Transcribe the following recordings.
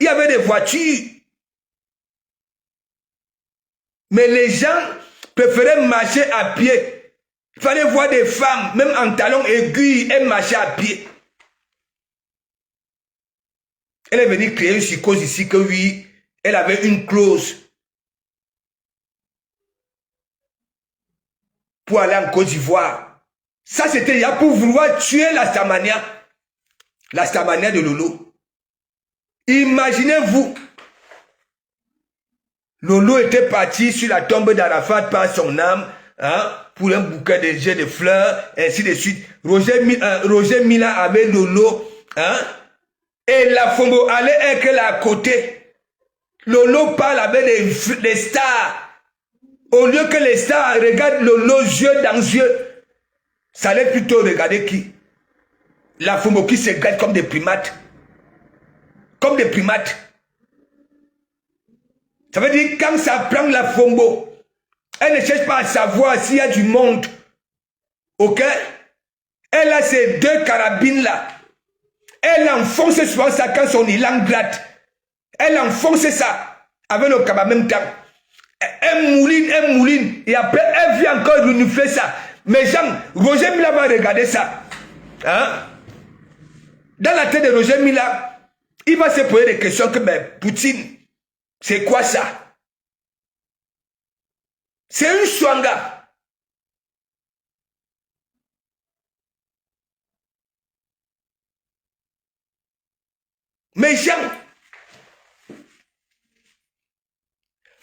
Il y avait des voitures. Mais les gens préféraient marcher à pied. Il fallait voir des femmes, même en talons aigus, elles marchaient à pied. Elle est venue créer une psychose ici que oui, elle avait une clause pour aller en Côte d'Ivoire. Ça, c'était il y a pour vouloir tuer la Stamania de Lolo. Imaginez-vous, Lolo était parti sur la tombe d'Arafat par son âme, hein, pour un bouquet de jets de fleurs, ainsi de suite. Roger Mila avait Lolo, hein, et la Fombo allait être là à côté. Lolo parle avec les stars. Au lieu que les stars regardent Lolo yeux dans yeux, ça allait plutôt regarder qui? La Fombo qui se regarde comme des primates. Comme des primates. Ça veut dire quand ça prend la Fombo, elle ne cherche pas à savoir s'il y a du monde. Ok? Elle a ces deux carabines là. Elle enfonce souvent ça quand son élan gratte. Elle enfonce ça avec le cabas en même temps. Elle mouline. Et après, elle vient encore renouveler ça. Mais Jean, Roger Mila va regarder ça. Hein? Dans la tête de Roger Mila, il va se poser des questions que, mais Poutine, c'est quoi ça? C'est une swanga. Mais Jean,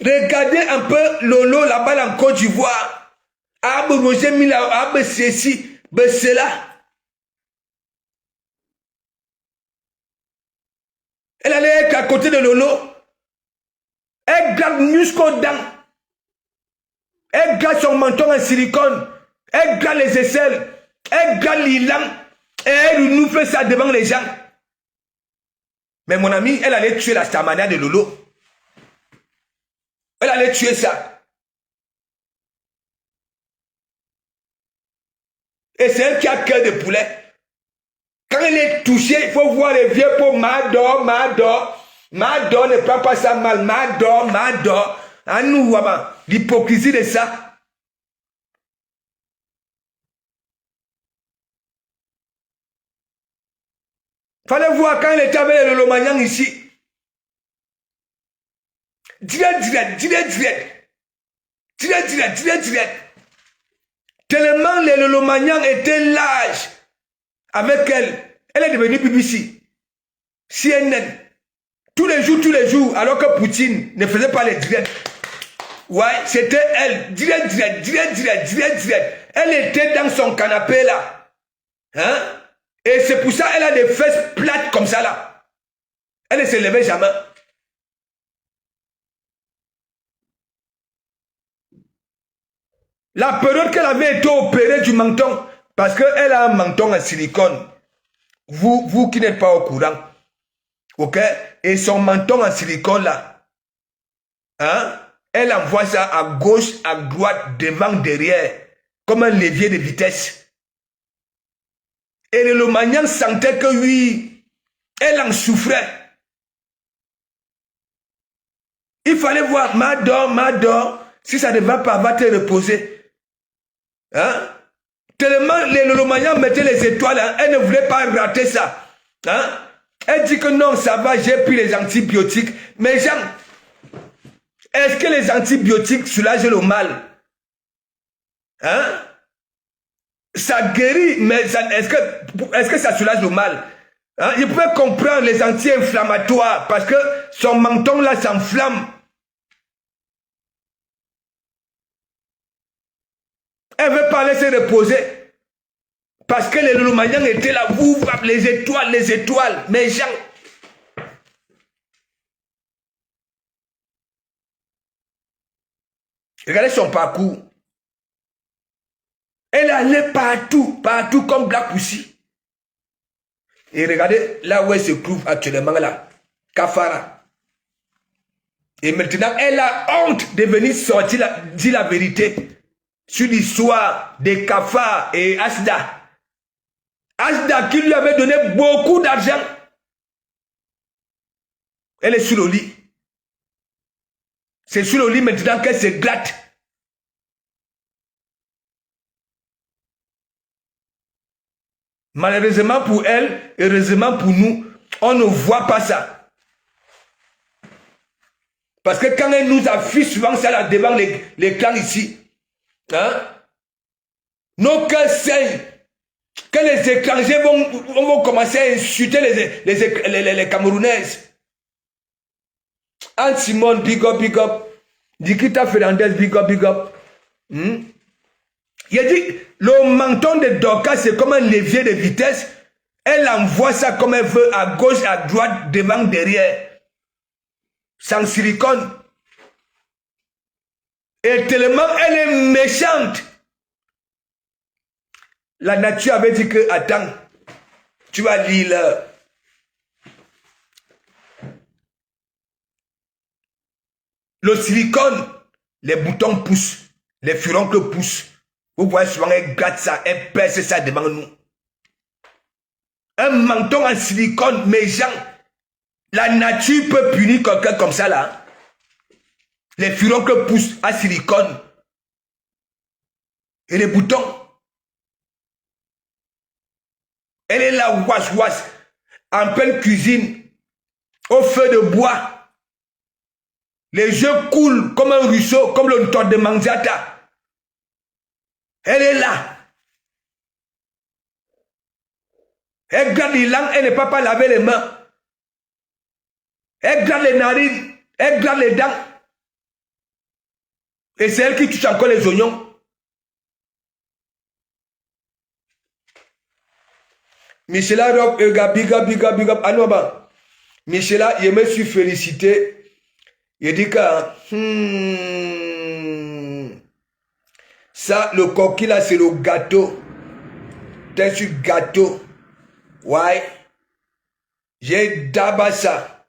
regardez un peu Lolo là-bas en Côte d'Ivoire. Abe Roger Mila, abe ceci, ben cela. Elle allait être à côté de Lolo. Elle garde jusqu'aux dents. Elle garde son menton en silicone. Elle garde les aisselles. Elle garde l'élan. Et elle nous fait ça devant les gens. Mais mon ami, elle allait tuer la Stamania de Lolo. Elle allait tuer ça. Et c'est elle qui a cœur de poulet. Quand elle est touchée, il faut voir les vieux pour Mador. Mador ne prend pas ça mal. Mador. À nous, l'hypocrisie de ça. Fallait voir quand elle était avec le Lomagnan ici. Direct. Tellement les Lomagnan étaient lâches avec elle. Elle est devenue BBC. CNN. Tous les jours, alors que Poutine ne faisait pas les directs. Ouais, c'était elle. Direct. Elle était dans son canapé là. Hein? Et c'est pour ça qu'elle a des fesses plates comme ça là. Elle ne se levait jamais. La période qu'elle avait été opérée du menton, parce qu'elle a un menton en silicone. Vous qui n'êtes pas au courant. Ok? Et son menton en silicone là. Hein? Elle envoie ça à gauche, à droite, devant, derrière. Comme un levier de vitesse. Et le Lomagnan sentait que oui, elle en souffrait. Il fallait voir Mador. Si ça ne va pas, va te reposer. Hein? Tellement le Lomagnan mettait les étoiles, hein? Elle ne voulait pas rater ça. Hein? Elle dit que non, ça va, j'ai pris les antibiotiques. Mais Jean, est-ce que les antibiotiques soulagent le mal? Hein? Ça guérit, mais est-ce que ça soulage le mal? Hein? Il peut comprendre les anti-inflammatoires parce que son menton là s'enflamme. Elle veut pas laisser reposer. Parce que les Lomagnan étaient là, vous, les étoiles, mes gens. Regardez son parcours. Elle allait partout comme Black Pussy. Et regardez là où elle se trouve actuellement là, Kafara. Et maintenant, elle a honte de venir sortir, dire la vérité sur l'histoire de Kafar et Asda. Asda qui lui avait donné beaucoup d'argent. Elle est sur le lit. C'est sur le lit maintenant qu'elle se glatte. Malheureusement pour elle, heureusement pour nous, on ne voit pas ça. Parce que quand elle nous affiche souvent ça là devant les clans ici, hein, nos cœurs saignent. Que les étrangers vont commencer à insulter les Camerounaises. Anne Simone, big up, big up. Dikita Fernandez, big up, big up. Il a dit, le menton de Dorcas, c'est comme un levier de vitesse. Elle envoie ça comme elle veut, à gauche, à droite, devant, derrière. Sans silicone. Et tellement elle est méchante. La nature avait dit que, attends, tu vas lire là. Le silicone, les boutons poussent, les furoncles poussent. Vous voyez souvent, elle gratte ça, elle perce ça devant nous. Un menton en silicone méchant. La nature peut punir quelqu'un comme ça là. Les furoncles poussent à silicone. Et les boutons. Elle est là, ouas, en pleine cuisine, au feu de bois. Les jeux coulent comme un ruisseau, comme le toit de Manzata. Elle est là. Elle garde les langues, elle ne peut pas laver les mains. Elle garde les narines, elle garde les dents. Et c'est elle qui touche encore les oignons. Michela Rock, big up. Anoba. Michela, je me suis félicité. Il dit que ça, le coquille là, c'est le gâteau. T'es sur gâteau. Ouais. J'ai d'abord ça.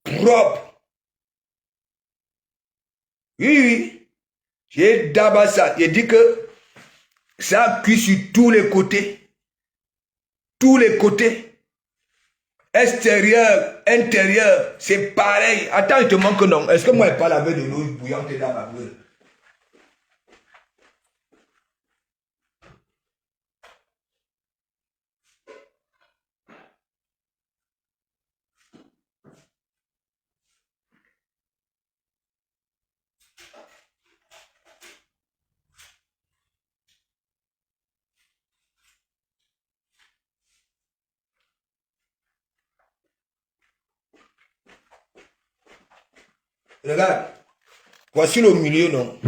Propre. Oui. J'ai d'abord ça. Il dit que ça cuit sur tous les côtés. Tous les côtés. Extérieur, intérieur, c'est pareil. Attends, il te manque non. Est-ce que moi, je parle avec de l'eau bouillante dans ma brûle? Regarde, voici le milieu, non?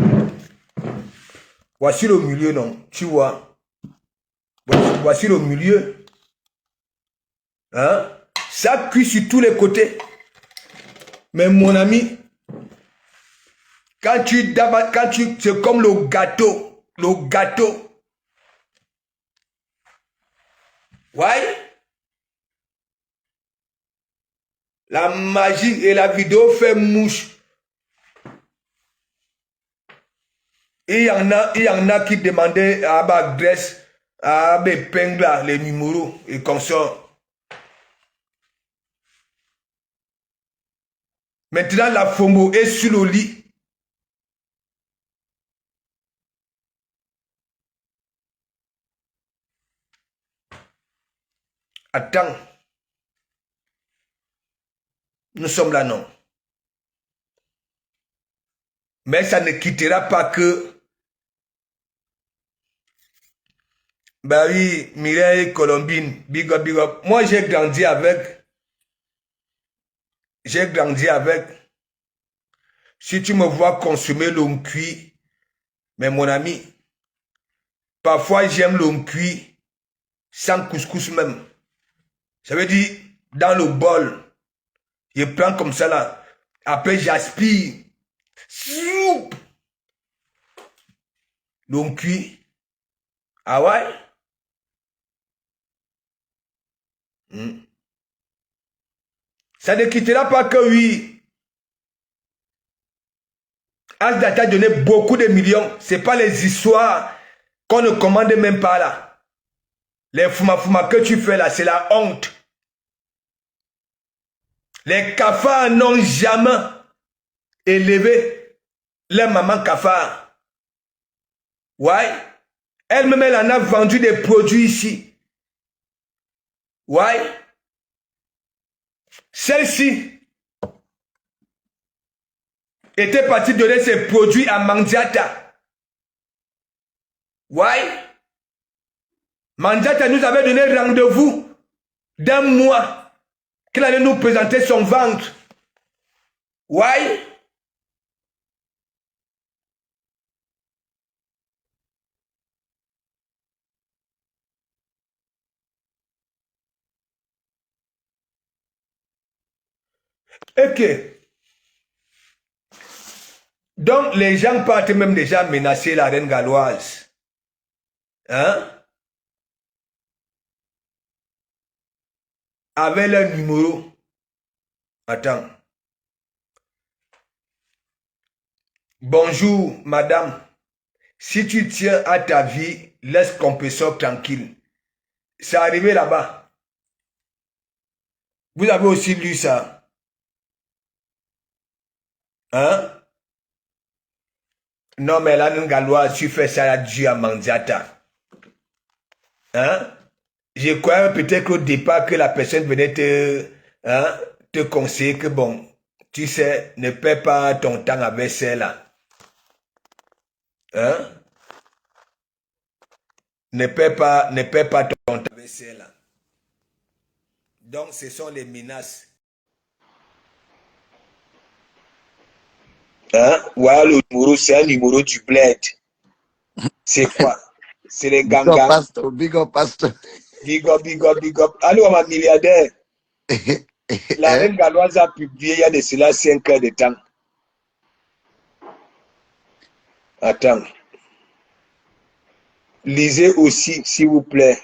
Voici le milieu, non? Tu vois? Voici le milieu. Hein? Ça cuit sur tous les côtés. Mais mon ami, c'est comme le gâteau. Le gâteau. Ouais? La magie et la vidéo fait mouche. Il y en a qui demandaient à adresse, à Pengla, les numéros et comme ça. Maintenant, la FOMO est sur le lit. Attends. Nous sommes là, non. Mais ça ne quittera pas que... Bah oui, Mireille Colombine, big up. Moi, j'ai grandi avec. Si tu me vois consommer l'homme cuit, mais mon ami, parfois j'aime l'homme cuit sans couscous même. Ça veut dire, dans le bol, je prends comme ça là. Après, j'aspire. L'homme cuit. Ah ouais? Ça ne quittera pas que oui. Asdata a donné beaucoup de millions. Ce n'est pas les histoires qu'on ne commande même pas là. Les fuma que tu fais là, c'est la honte. Les cafards n'ont jamais élevé leur maman cafard. Ouais. Elle-même, elle en a vendu des produits ici. Ouais. Celle-ci était partie donner ses produits à Mandiata. Ouais. Mandiata nous avait donné rendez-vous d'un mois qu'elle allait nous présenter son ventre. Ouais. Ok. Donc, les gens partent même déjà menacer la reine galloise. Hein? Avec leur numéro. Attends. Bonjour, madame. Si tu tiens à ta vie, laisse Compressor tranquille. C'est arrivé là-bas. Vous avez aussi lu ça. Hein? Non, mais là, une galloise, tu fais ça à Dieu à Mandiata. Hein? Je croyais peut-être qu'au départ, que la personne venait te conseiller que bon, tu sais, ne perds pas ton temps avec celle-là. Hein? Ne perds pas ton temps avec celle-là. Donc, ce sont les menaces. Hein? Voilà le numéro, c'est un numéro du bled. C'est quoi? C'est les gangas. Big up, pastor. Big up, big up, big up. Allô, ma milliardaire. La reine galloise a publié il y a de cela 5 heures de temps. Attends. Lisez aussi, s'il vous plaît.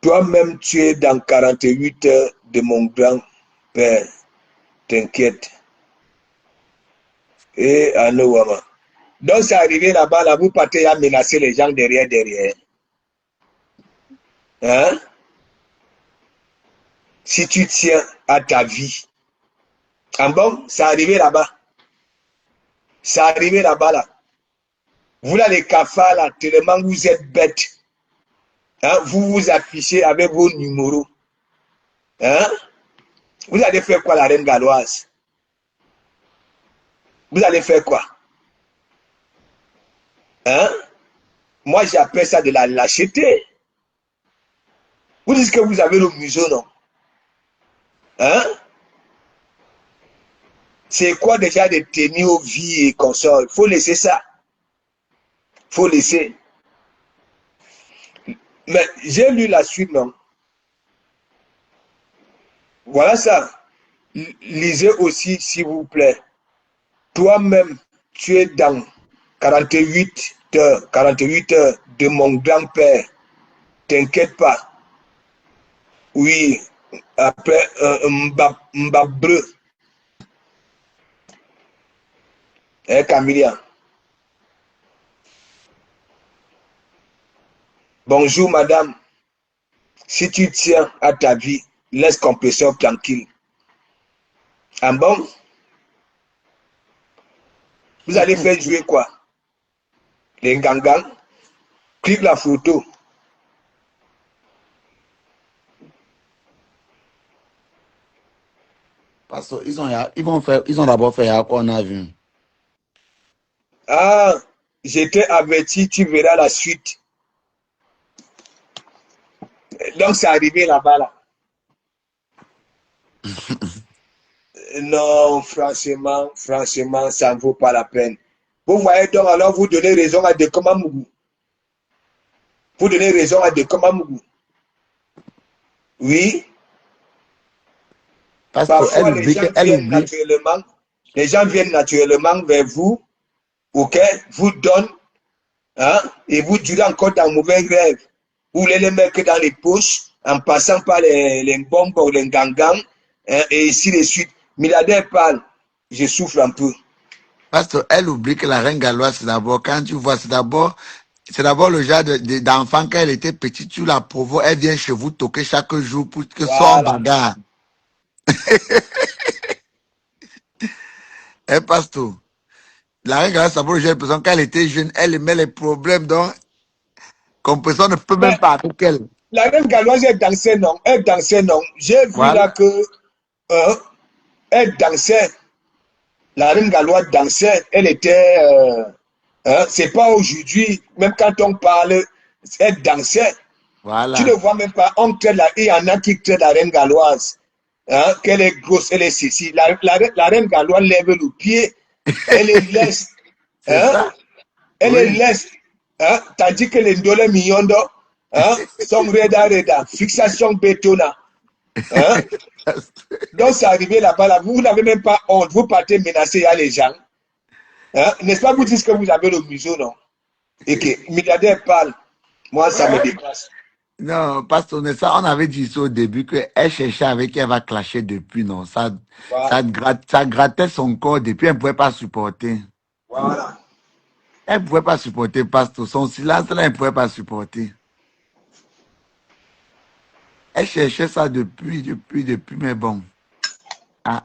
Toi-même, tu es dans 48 heures de mon grand-père. T'inquiète. Et Anouama. Donc, c'est arrivé là-bas, là, vous partez à menacer les gens derrière. Hein? Si tu tiens à ta vie. Ah bon? C'est arrivé là-bas. C'est arrivé là-bas, là. Vous là, les cafards, là, tellement vous êtes bêtes. Hein? Vous vous affichez avec vos numéros. Hein? Vous allez faire quoi, la reine galloise? Vous allez faire quoi? Hein? Moi, j'appelle ça de la lâcheté. Vous dites que vous avez le museau, non? Hein? C'est quoi déjà de tenir aux vies et consorts? Il faut laisser ça. Il faut laisser. Mais j'ai lu la suite, non? Voilà ça. Lisez aussi, s'il vous plaît. Toi-même, tu es dans 48 heures de mon grand-père. T'inquiète pas. Oui, après Mbabreu. Hein, Camilla? Bonjour, madame. Si tu tiens à ta vie, laisse Compressor tranquille. Ah bon? Vous allez faire jouer quoi? Les gangang? Clique la photo. Pastor, ils ont d'abord fait à quoi on a vu. Ah, j'étais averti, tu verras la suite. Donc, c'est arrivé là-bas, là. Non, franchement, ça ne vaut pas la peine. Vous voyez donc, alors vous donnez raison à Dekomamougou. Vous donnez raison à Dekomamougou. Oui. Parfois, les gens viennent naturellement vers vous, ok, vous donnent, hein, et vous durez encore dans mauvais rêve. Vous les mettez dans les poches, en passant par les bombes ou les gangans, hein, et ainsi de suite. Milliardaire parle, je souffre un peu. Pastor, elle oublie que la reine galloise, c'est d'abord, quand tu vois, c'est d'abord le genre d'enfant, quand elle était petite, tu la provoques, elle vient chez vous toquer chaque jour pour que soit en Voilà. bagarre. Un pasteur. La reine Galois Sabot, j'ai l'impression qu'elle était jeune, elle aimait les problèmes, donc, comme personne ne peut Mais même pas avec elle. la reine galloise, elle dansait, non. Elle dansait, non. J'ai vu Voilà. là que elle dansait. La reine galloise dansait. Elle était. C'est pas aujourd'hui, même quand on parle, elle dansait. Tu ne Voilà. vois même pas. Il y en a qui traitent la reine galloise. Qu'elle est grosse, elle est ceci. La reine galloise lève le pied. Elle est laisse. C'est Hein? ça? Elle est Oui. laisse. Tandis que les Ndole Miyondo sont reda. Fixation bétona. Hein? Donc, c'est arrivé là-bas. Là, vous n'avez même pas honte. Vous partez menacer, il y a les gens. N'est-ce pas vous dites que vous avez le museau, non? Et que milliardaire parle. Moi, ça me dépasse. Non, pasteur, mais ça, on avait dit ça au début, qu'elle cherchait avec qui elle va clasher depuis, non. Voilà. Ça grattait son corps depuis, elle ne pouvait pas supporter. Voilà. Elle ne pouvait pas supporter, pasteur. Son silence, là, elle ne pouvait pas supporter. Elle cherchait ça depuis, mais bon. Ah,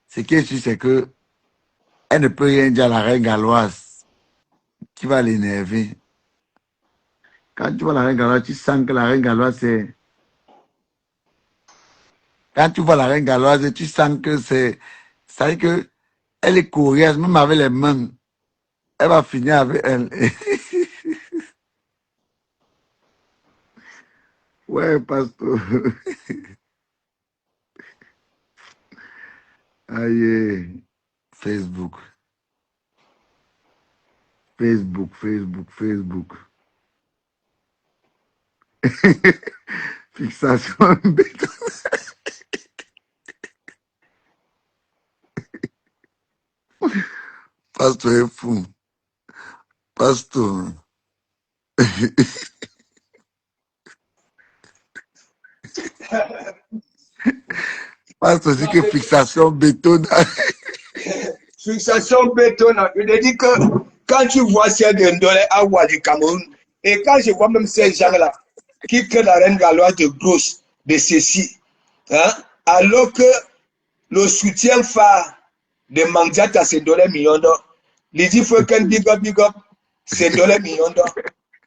ce qui est sûr, c'est que elle ne peut rien dire à la reine galloise qui va l'énerver. Quand tu vois la reine galloise, tu sens que la reine galloise, c'est... Quand tu vois la reine galloise, tu sens que c'est... Ça veut dire que elle est courageux, même avec les mains. Elle va finir avec elle. Ouais, pasteur. Aïe. Facebook. Facebook. Fixation béton. Pasteur est fou. Pasteur. Pasteur, c'est que fixation béton. Fixation bétonnante. Je te dis que quand tu vois ces Ndole Awa du Cameroun, et quand je vois même ces gens-là qui créent la reine galloise de gauche, de ceci, alors que le soutien phare de Mandiata, c'est Ndole Miyondo, les dit faut qu'un big up, c'est Ndole Miyondo.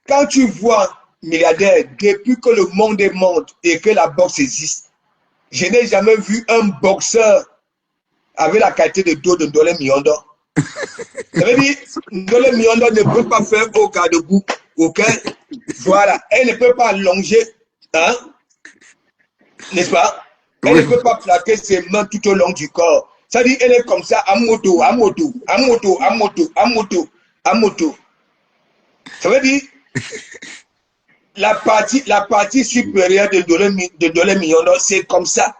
Quand tu vois, milliardaire, depuis que le monde est monde et que la boxe existe, je n'ai jamais vu un boxeur avec la qualité de dos de Ndole Miyondo. Ça veut dire, Ndole Miyondo ne peut pas faire au garde-boue, ok? Voilà, elle ne peut pas allonger, n'est-ce pas? Elle Oui. ne peut pas plaquer ses mains tout au long du corps. Ça dit, elle est comme ça, à moto. Ça veut dire, la partie supérieure de Ndole Miyondo, c'est comme ça.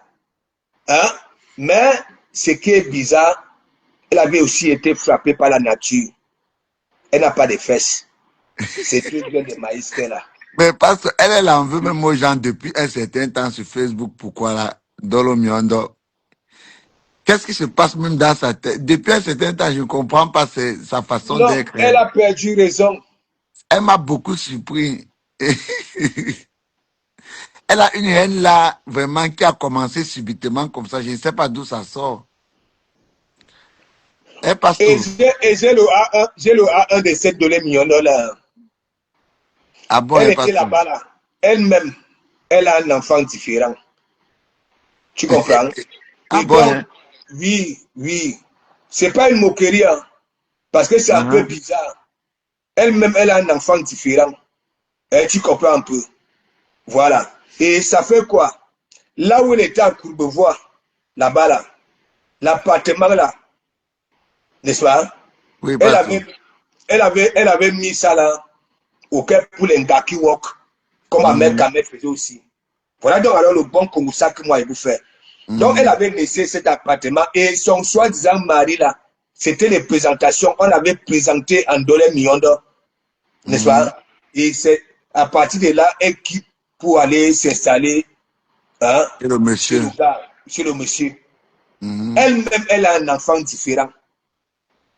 Mais ce qui est bizarre, elle avait aussi été frappée par la nature. Elle n'a pas de fesses. C'est tout bien de maïs qu'elle a. Mais parce qu'elle en veut même aux gens depuis un certain temps sur Facebook. Pourquoi là, Dolo Miondo? Qu'est-ce qui se passe même dans sa tête? Depuis un certain temps, je ne comprends pas sa façon Non, d'être. elle a perdu raison. Elle m'a beaucoup surpris. Elle a une haine là, vraiment, qui a commencé subitement comme ça. Je ne sais pas d'où ça sort. Elle passe Et tout. j'ai le A1 de cette donnée millionnaire là. Ah bon, Elle elle passe était tout. là-bas là. Elle-même, elle a un enfant différent. Tu comprends? Ah Et bon, donc, hein? oui. C'est pas une moquerie, parce que c'est un peu Uh-huh. bizarre. Elle-même, elle a un enfant différent. Et tu comprends un peu. Voilà. Et ça fait quoi? Là où elle était à Courbevoie, là-bas là, l'appartement là, n'est-ce pas? Oui, Elle passe tout. avait mis ça là au cœur pour les gars qui walk, comme Ahmed Kamet faisait aussi. Voilà donc alors le bon Komoussa que moi je vous fais. Donc elle avait laissé cet appartement et son soi-disant mari là, c'était les présentations, on avait présenté en Ndole Miyondo, n'est-ce pas? Et c'est à partir de là, elle quitte pour aller s'installer Et le chez monsieur. le gars, chez le monsieur. Elle-même, elle a un enfant différent.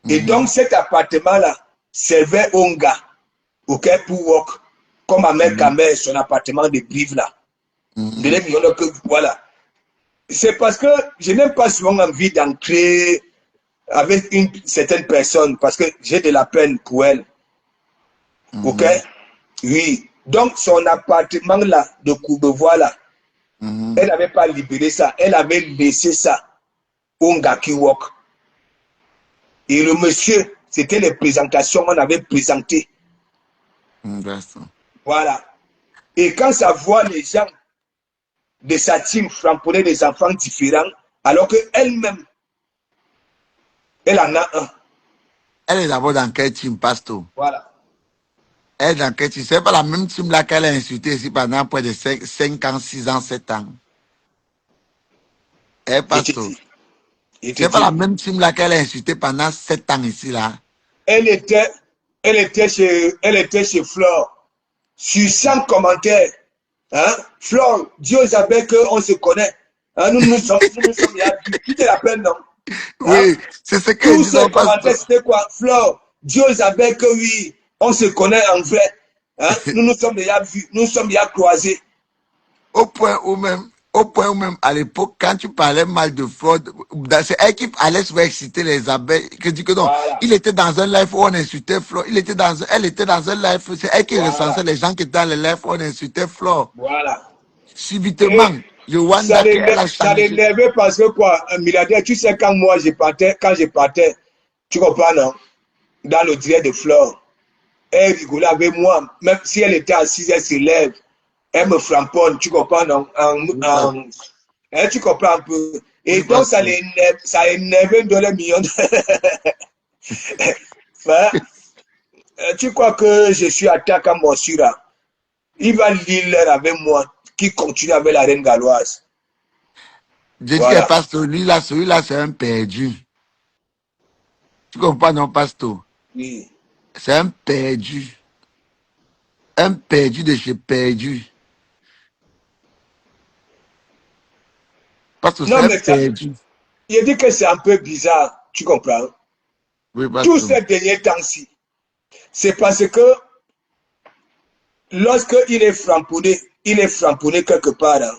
Et donc cet appartement-là servait au gars, ok, pour work, comme Ahmed Kamer, son appartement de Brive là. De les millions que voilà. C'est parce que je n'ai pas souvent envie d'entrer avec une certaine personne parce que j'ai de la peine pour elle. Ok? Oui. Donc, son appartement là, de Courbevoie là, elle n'avait pas libéré ça. Elle avait laissé ça au Ngaki Walk. Et le monsieur, c'était les présentations qu'on avait présentées. Voilà. Et quand ça voit les gens de sa team framponner des enfants différents, alors qu'elle-même, elle en a un. Elle est d'abord dans quel team, Pasto? Voilà. Elle est dans quel team? C'est pas la même team là qu'elle a insulté ici pendant près de 5 ans, 6 ans, 7 ans. Eh, Pasto? C'est pas la même team là qu'elle a insulté pendant 7 ans ici là. Elle était chez Flore. Sur 100 commentaires. Hein? Flore, Dieu savait qu'on se connaît. Hein? Nous sommes là. Tu te rappelles, non? Oui, Hein? c'est ce que Tous je ces dis. commentaires, c'était quoi? Flore, Dieu savait que oui, on se connaît en vrai. Hein? Nous sommes déjà vus, nous sommes déjà croisés. Au point où même à l'époque, quand tu parlais mal de fraude, c'est elle qui allait souvent exciter les abeilles. Que dit que non, Voilà. il était dans un live où on insultait Flo. Elle était dans un live, c'est elle qui recensait les gens qui étaient dans le live où on insultait Flo. Voilà. Subitement, Yowanda, elle a Ça changé. l'énervait parce que quoi, un milliardaire, tu sais, quand je partais, tu comprends, non? Dans le direct de Flore, elle rigolait avec moi, même si elle était assise, elle se lève, elle me framponne, tu comprends, non? Tu comprends un peu. Et Oui, donc, ça énervait dans les millions de... Tu crois que je suis attaqué à mon sura? Il va lire avec moi, qui continue avec la reine galloise. Je dis Voilà. que Pasteur, celui-là, c'est un perdu. Tu comprends, non, Pasteur? Oui. C'est un perdu. Un perdu de chez perdu. Parce que c'est Non, un mais perdu. il dit que c'est un peu bizarre, tu comprends? Oui, Tous Pasteur. ces derniers temps-ci, c'est parce que lorsqu'il est framponné quelque part, hein,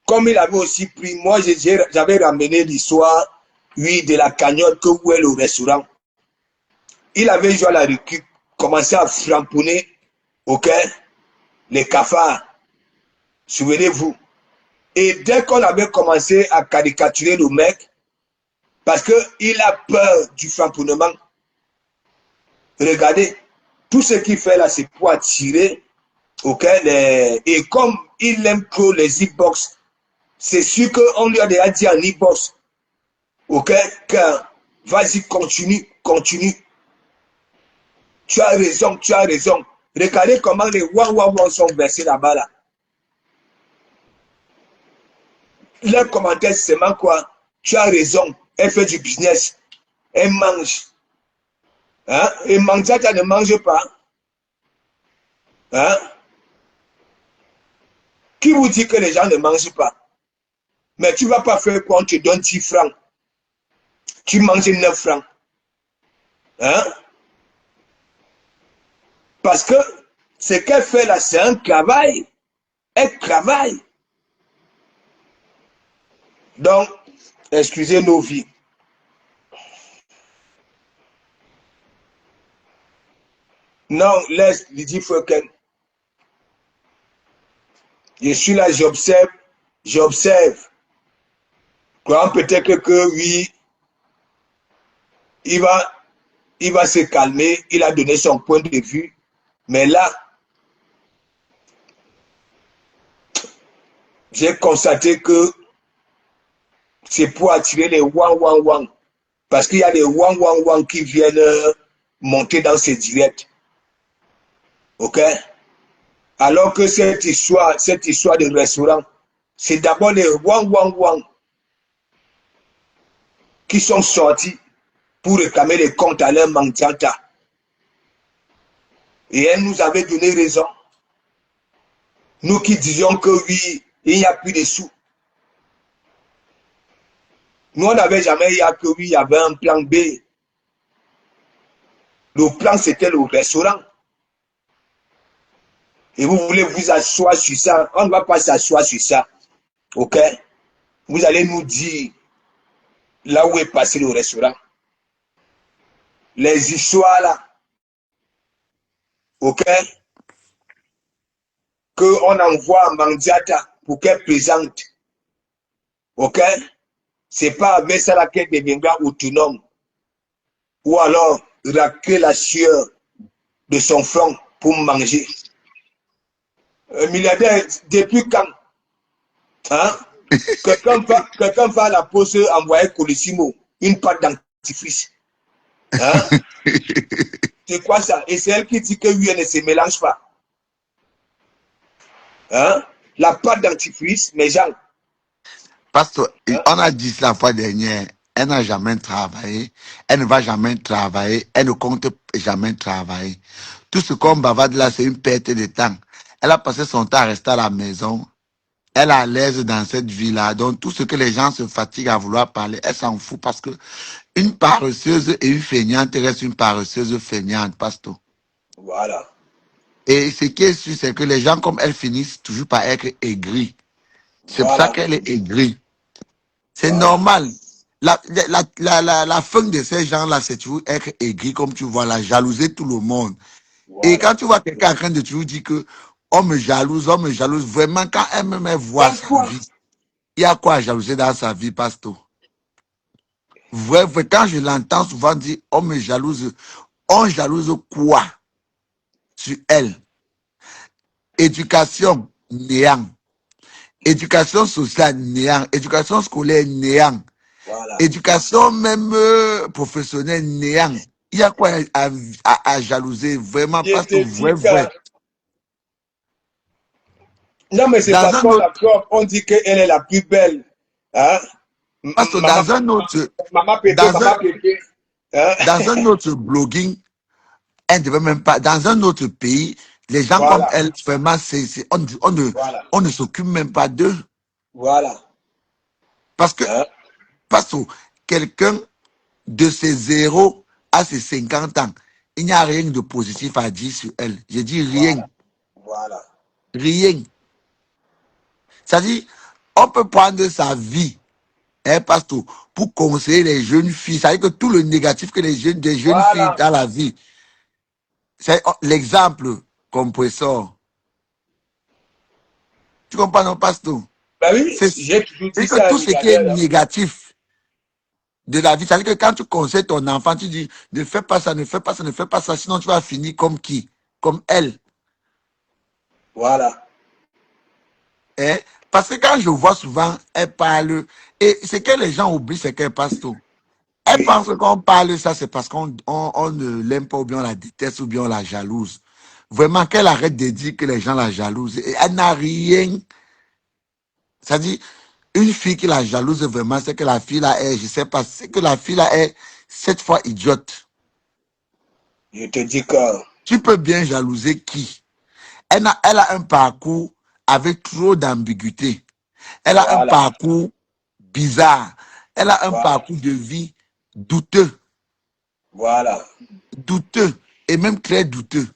comme il avait aussi pris, moi j'avais ramené l'histoire, oui, de la cagnotte que où est le restaurant. Il avait joué à la récup, commencé à framponner, ok, les cafards. Souvenez-vous. Et dès qu'on avait commencé à caricaturer le mec, parce qu'il a peur du framponnement, regardez, tout ce qu'il fait là, c'est pour attirer, ok, et comme il aime trop les e-box, c'est sûr qu'on lui a déjà dit en e-box, ok, que vas-y, continue. Tu as raison. Regardez comment les wang sont versés là-bas là. Leur commentaire, c'est seulement quoi? Tu as raison, elle fait du business, elle mange. Hein? Et Manzata ne mange pas. Hein? Qui vous dit que les gens ne mangent pas? Mais tu ne vas pas faire quoi? On te donne 10 francs. Tu manges 9 francs. Hein? Parce que ce qu'elle fait là, c'est un travail. Elle travaille. Donc, excusez nos vies. Non, laisse Lydie Fouken. Je suis là, j'observe. Croyant peut-être que oui, il va se calmer, il a donné son point de vue. Mais là, j'ai constaté que c'est pour attirer les wang. Parce qu'il y a des wang qui viennent monter dans ces directs. Ok? Alors que cette histoire de restaurant, c'est d'abord les wang qui sont sortis pour réclamer les comptes à leur mandianta. Et elle nous avait donné raison. Nous qui disions que oui, il n'y a plus de sous. Nous, on n'avait jamais dit que oui, il y avait un plan B. Le plan, c'était le restaurant. Et vous voulez vous asseoir sur ça. On ne va pas s'asseoir sur ça. Ok? Vous allez nous dire là où est passé le restaurant. les histoires là, ok, qu'on envoie à Mandiata pour qu'elle présente, ok, c'est pas avec ça qu'elle deviendra autonome, ou alors racler la sueur de son front pour manger. Un milliardaire, depuis quand, hein, quelqu'un va à la poste envoyer Colissimo une pâte dentifrice. Hein? C'est quoi ça? Et c'est elle qui dit que oui, elle ne se mélange pas. Hein? La pâte dentifrice, mes gens. Pasteur, Hein? on a dit la fois dernière, elle n'a jamais travaillé, elle ne va jamais travailler, elle ne compte jamais travailler. Tout ce qu'on bavarde là, c'est une perte de temps. Elle a passé son temps à rester à la maison. Elle est à l'aise dans cette vie-là. Donc, tout ce que les gens se fatiguent à vouloir parler, elle s'en fout parce que une paresseuse et une feignante reste une paresseuse feignante, pasteur. Voilà. Et ce qui est sûr, c'est que les gens comme elle finissent toujours par être aigris. C'est pour ça Voilà. qu'elle est aigrie. C'est Voilà. normal. La fin de ces gens-là, c'est toujours être aigri, comme tu vois, la jalouser tout le monde. Et Voilà. quand tu vois quelqu'un en train de toujours dire que on me jalouse, vraiment, quand elle-même voit sa Quoi? vie, il y a quoi à jalouser dans sa vie, pasteur? Vrai, quand je l'entends souvent dire on jalouse quoi sur elle? Éducation, néant. Éducation sociale, néant. Éducation scolaire, néant. Voilà. Éducation même professionnelle, néant. Il y a quoi à jalouser vraiment, Je parce que te dis vrai. que... Non, mais c'est Dans parce un qu'on autre, on dit qu'elle est la plus belle. Hein? parce que Maman, maman Pépé, dans un, maman Pépé. Hein? dans un autre blogging, elle ne devait même pas, dans un autre pays, les gens comme Voilà. elle, vraiment, Voilà. on ne s'occupe même pas d'eux. Voilà. Parce que, Hein? parce que quelqu'un de ses 0 à ses 50 ans, il n'y a rien de positif à dire sur elle. Je dis rien. Voilà. Voilà. Rien. C'est-à-dire, on peut prendre sa vie, hein, pasteur, pour conseiller les jeunes filles. C'est-à-dire que tout le négatif que des jeunes filles Voilà. dans la vie, c'est l'exemple compresseur. Tu comprends, non, pasteur? Ben oui, C'est j'ai toujours dit que ça à tout ce qui est milliardaire. Là. négatif de la vie, c'est-à-dire que quand tu conseilles ton enfant, tu dis ne fais pas ça, ne fais pas ça, ne fais pas ça, sinon tu vas finir comme qui? Comme elle. Voilà. Hein? Parce que quand je vois souvent, elle parle, et ce que les gens oublient, c'est qu'elle passe tout. Elle Oui. pense qu'on parle ça, c'est parce qu'on ne l'aime pas, ou bien on la déteste, ou bien on la jalouse. Vraiment, qu'elle arrête de dire que les gens la jalousent. Et elle n'a rien. C'est-à-dire, une fille qui la jalouse vraiment, c'est que la fille là est, je sais pas, c'est que la fille là est cette fois idiote. Je te dis que... Tu peux bien jalouser qui? Elle a un parcours avec trop d'ambiguïté. Elle a un Voilà. parcours bizarre. Elle a un Voilà. parcours de vie douteux. Voilà. Douteux. Et même très douteux.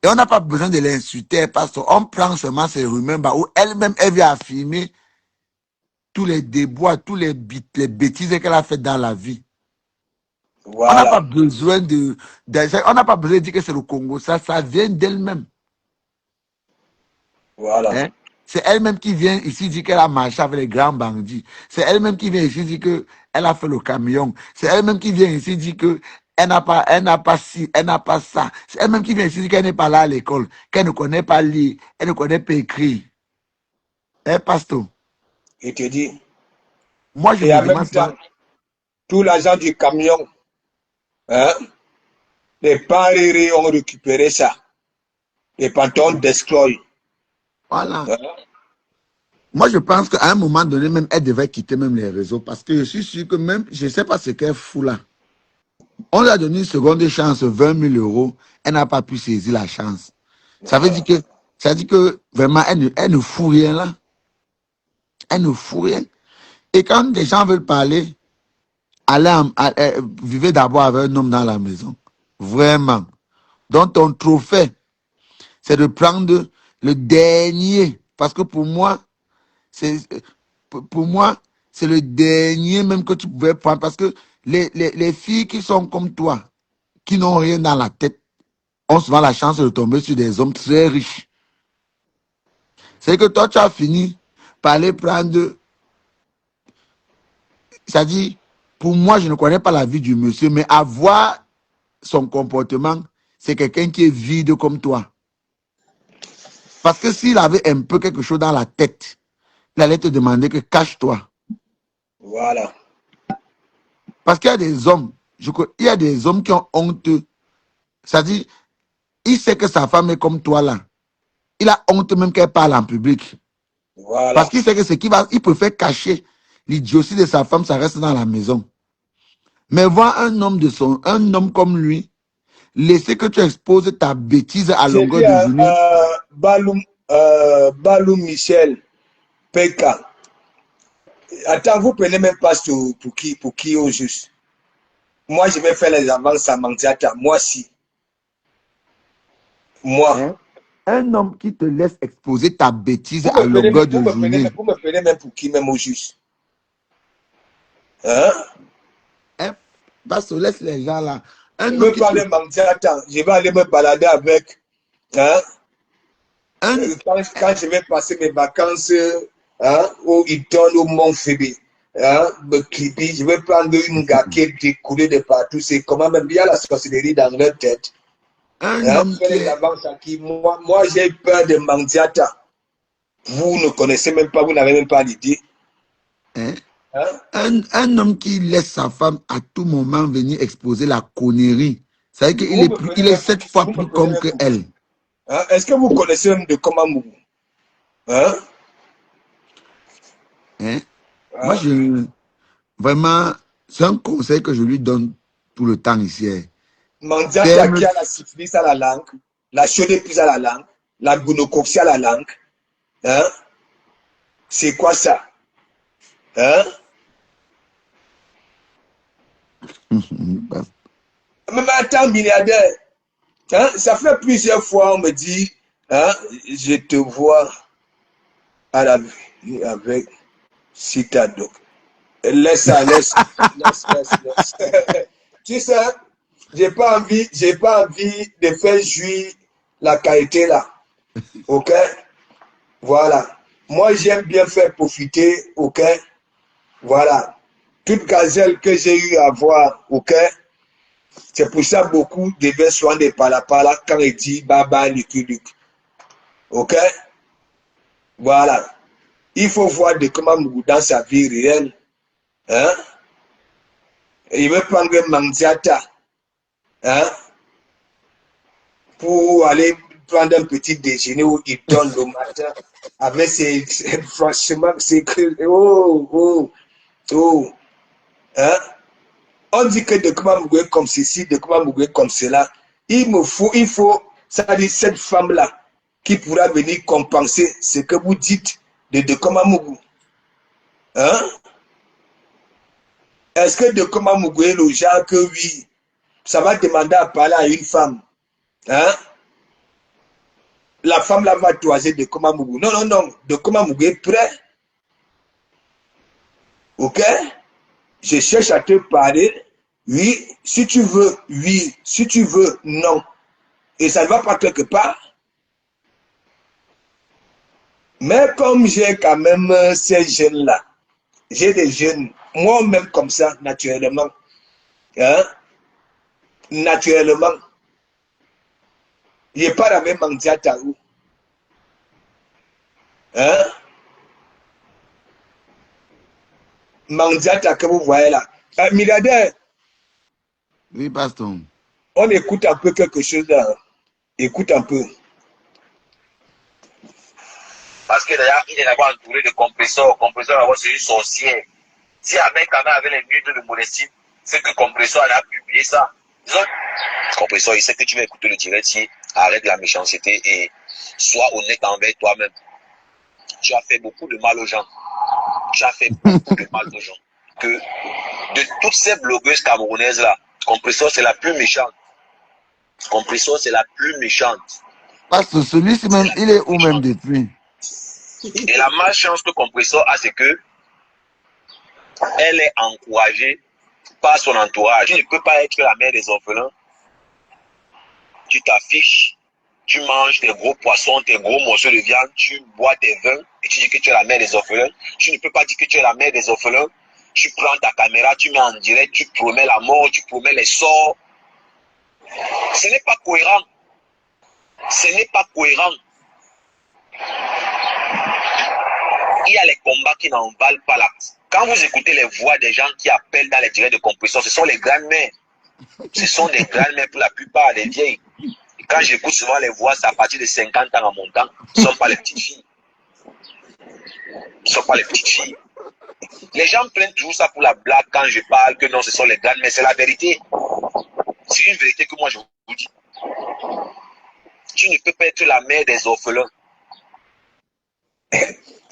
Et on n'a pas besoin de l'insulter parce qu'on prend seulement ses rumeurs où elle-même, elle vient affirmer tous les déboires, les bêtises qu'elle a faites dans la vie. On n'a pas Voilà. besoin on n'a pas besoin de dire que c'est le Congo. Ça vient d'elle-même. Voilà. Hein? C'est elle-même qui vient ici dire qu'elle a marché avec les grands bandits. C'est elle-même qui vient ici dire qu'elle a fait le camion. C'est elle-même qui vient ici dire que elle n'a pas ci, elle n'a pas ça. C'est elle-même qui vient ici dire qu'elle n'est pas là à l'école, qu'elle ne connaît pas lire, elle ne connaît pas écrire. Hein, pasteur? Je te dis. Moi, je Et me en même demande temps, souvent, tout l'argent du camion, hein, les parés ont récupéré ça. Les patrons d'escrocs. voilà. Hein? Moi, je pense qu'à un moment donné, même, elle devait quitter même les réseaux parce que je suis sûr que même, je ne sais pas ce qu'elle fout là. On lui a donné une seconde chance, 20 000 euros. Elle n'a pas pu saisir la chance. Ça veut dire que vraiment, elle ne fout rien là. Elle ne fout rien. Et quand des gens veulent parler, vivez d'abord avec un homme dans la maison. Vraiment. Donc, ton trophée, c'est de prendre le dernier. Parce que pour moi, c'est c'est le dernier même que tu pouvais prendre. Parce que les filles qui sont comme toi, qui n'ont rien dans la tête ont souvent la chance de tomber sur des hommes très riches. C'est que toi, tu as fini par aller prendre... C'est-à-dire, pour moi, je ne connais pas la vie du monsieur, mais à voir son comportement, c'est quelqu'un qui est vide comme toi. Parce que s'il avait un peu quelque chose dans la tête, il allait te demander que cache-toi. Voilà. Parce qu'il y a des hommes, il y a des hommes qui ont honte. C'est-à-dire, il sait que sa femme est comme toi là. Il a honte même qu'elle parle en public. Voilà. Parce qu'il sait que il préfère cacher l'idiotie de sa femme, ça reste dans la maison. Mais voir un homme comme lui, laisser que tu exposes ta bêtise à longueur de journée. Balou Michel, PK. Attends, vous prenez même pas pour qui au juste. Moi, je vais faire les avances à Mandiata. Moi, si. Moi. Hein? Un homme qui te laisse exposer ta bêtise à longueur de journée. Vous me prenez même pour qui, même au juste. Hein? Parce que laisse les gens là. Je veux parler Mandiata. Je vais aller me balader avec. Hein? Quand je vais passer mes vacances, hein, au Hilton, au Mont Phoebe, hein, je vais prendre une gars qui est découlée de partout. C'est comment même il y a la sorcellerie dans leur tête. Moi, j'ai peur de Mandiata. Vous ne connaissez même pas, vous n'avez même pas l'idée. Hein? Un homme qui laisse sa femme à tout moment venir exposer la connerie, ça veut dire qu'il est 7 fois plus con que elle. Hein? Est-ce que vous connaissez un de Komamougou? Hein? Hein? Moi, vraiment, c'est un conseil que je lui donne tout le temps ici. Mandiata qui a la syphilis à la langue, la chaude-épuise à la langue, la gonocoxie à la langue. Hein? C'est quoi ça? Hein? Mais attends, milliardaire. Hein? Ça fait plusieurs fois, on me dit, hein, je te vois à la vie avec Citadok. Laisse. Tu sais, j'ai pas envie de faire jouir la qualité là. Ok? Voilà. Moi, j'aime bien faire profiter. Ok? Voilà. Toute gazelle que j'ai eu à voir. Ok? C'est pour ça beaucoup devaient soigner des palapala quand il dit baba Luc. Ok? Voilà. Il faut voir de comment dans sa vie réelle. Hein? Il veut prendre Mandiata. Hein? Pour aller prendre un petit déjeuner où il donne le matin. Avec franchement, c'est que. Hein? On dit que de comment mourir comme ceci, de comment mourir comme cela. Il faut, ça dit cette femme-là qui pourra venir compenser ce que vous dites de comment mourir. Hein? Est-ce que de comment mourir le genre que oui, ça va demander à parler à une femme? Hein? La femme là va toiser de comment mourir. Non, de comment mourir prêt. Ok? Je cherche à te parler. Oui, si tu veux, oui. Si tu veux, non. Et ça ne va pas quelque part. Mais comme j'ai quand même ces jeunes-là, j'ai des jeunes, moi-même comme ça, naturellement. Hein? Naturellement. Il n'est pas la même Mandiata où. Hein? Mandiata que vous voyez là. Milliardaire. Oui, pasteur. On écoute un peu quelque chose là. Écoute un peu. Parce que d'ailleurs, il est d'abord entouré de compresseurs. Compresseur, d'abord, c'est une sorcière. Si avec avait les minutes de modestie, c'est que compresseur a publié ça. Compresseur, il sait que tu vas écouter le direct, si arrête la méchanceté et sois honnête envers toi-même. Tu as fait beaucoup de mal aux gens. Tu as fait beaucoup de mal aux gens. Que de toutes ces blogueuses camerounaises là, Compresseur c'est la plus méchante. Compresseur c'est la plus méchante. Parce que celui-ci même, il est où même depuis? Et la malchance que Compresseur a, c'est que elle est encouragée par son entourage. Tu ne peux pas être la mère des orphelins tu t'affiches, tu manges tes gros poissons, tes gros morceaux de viande, tu bois tes vins et tu dis que tu es la mère des orphelins. Tu ne peux pas dire que tu es la mère des orphelins. Tu prends ta caméra, tu mets en direct, tu promets la mort, tu promets les sorts. Ce n'est pas cohérent. Ce n'est pas cohérent. Il y a les combats qui n'en valent pas la. Quand vous écoutez les voix des gens qui appellent dans les directs de compression, ce sont les grandes-mères. Ce sont des grandes-mères pour la plupart, les vieilles. Et quand j'écoute souvent les voix, c'est à partir de 50 ans en montant. Ce ne sont pas les petites filles. Ce ne sont pas les petites filles. Les gens prennent toujours ça pour la blague quand je parle que non, ce sont les grandes-mères. C'est la vérité. C'est une vérité que moi je vous dis. Tu ne peux pas être la mère des orphelins.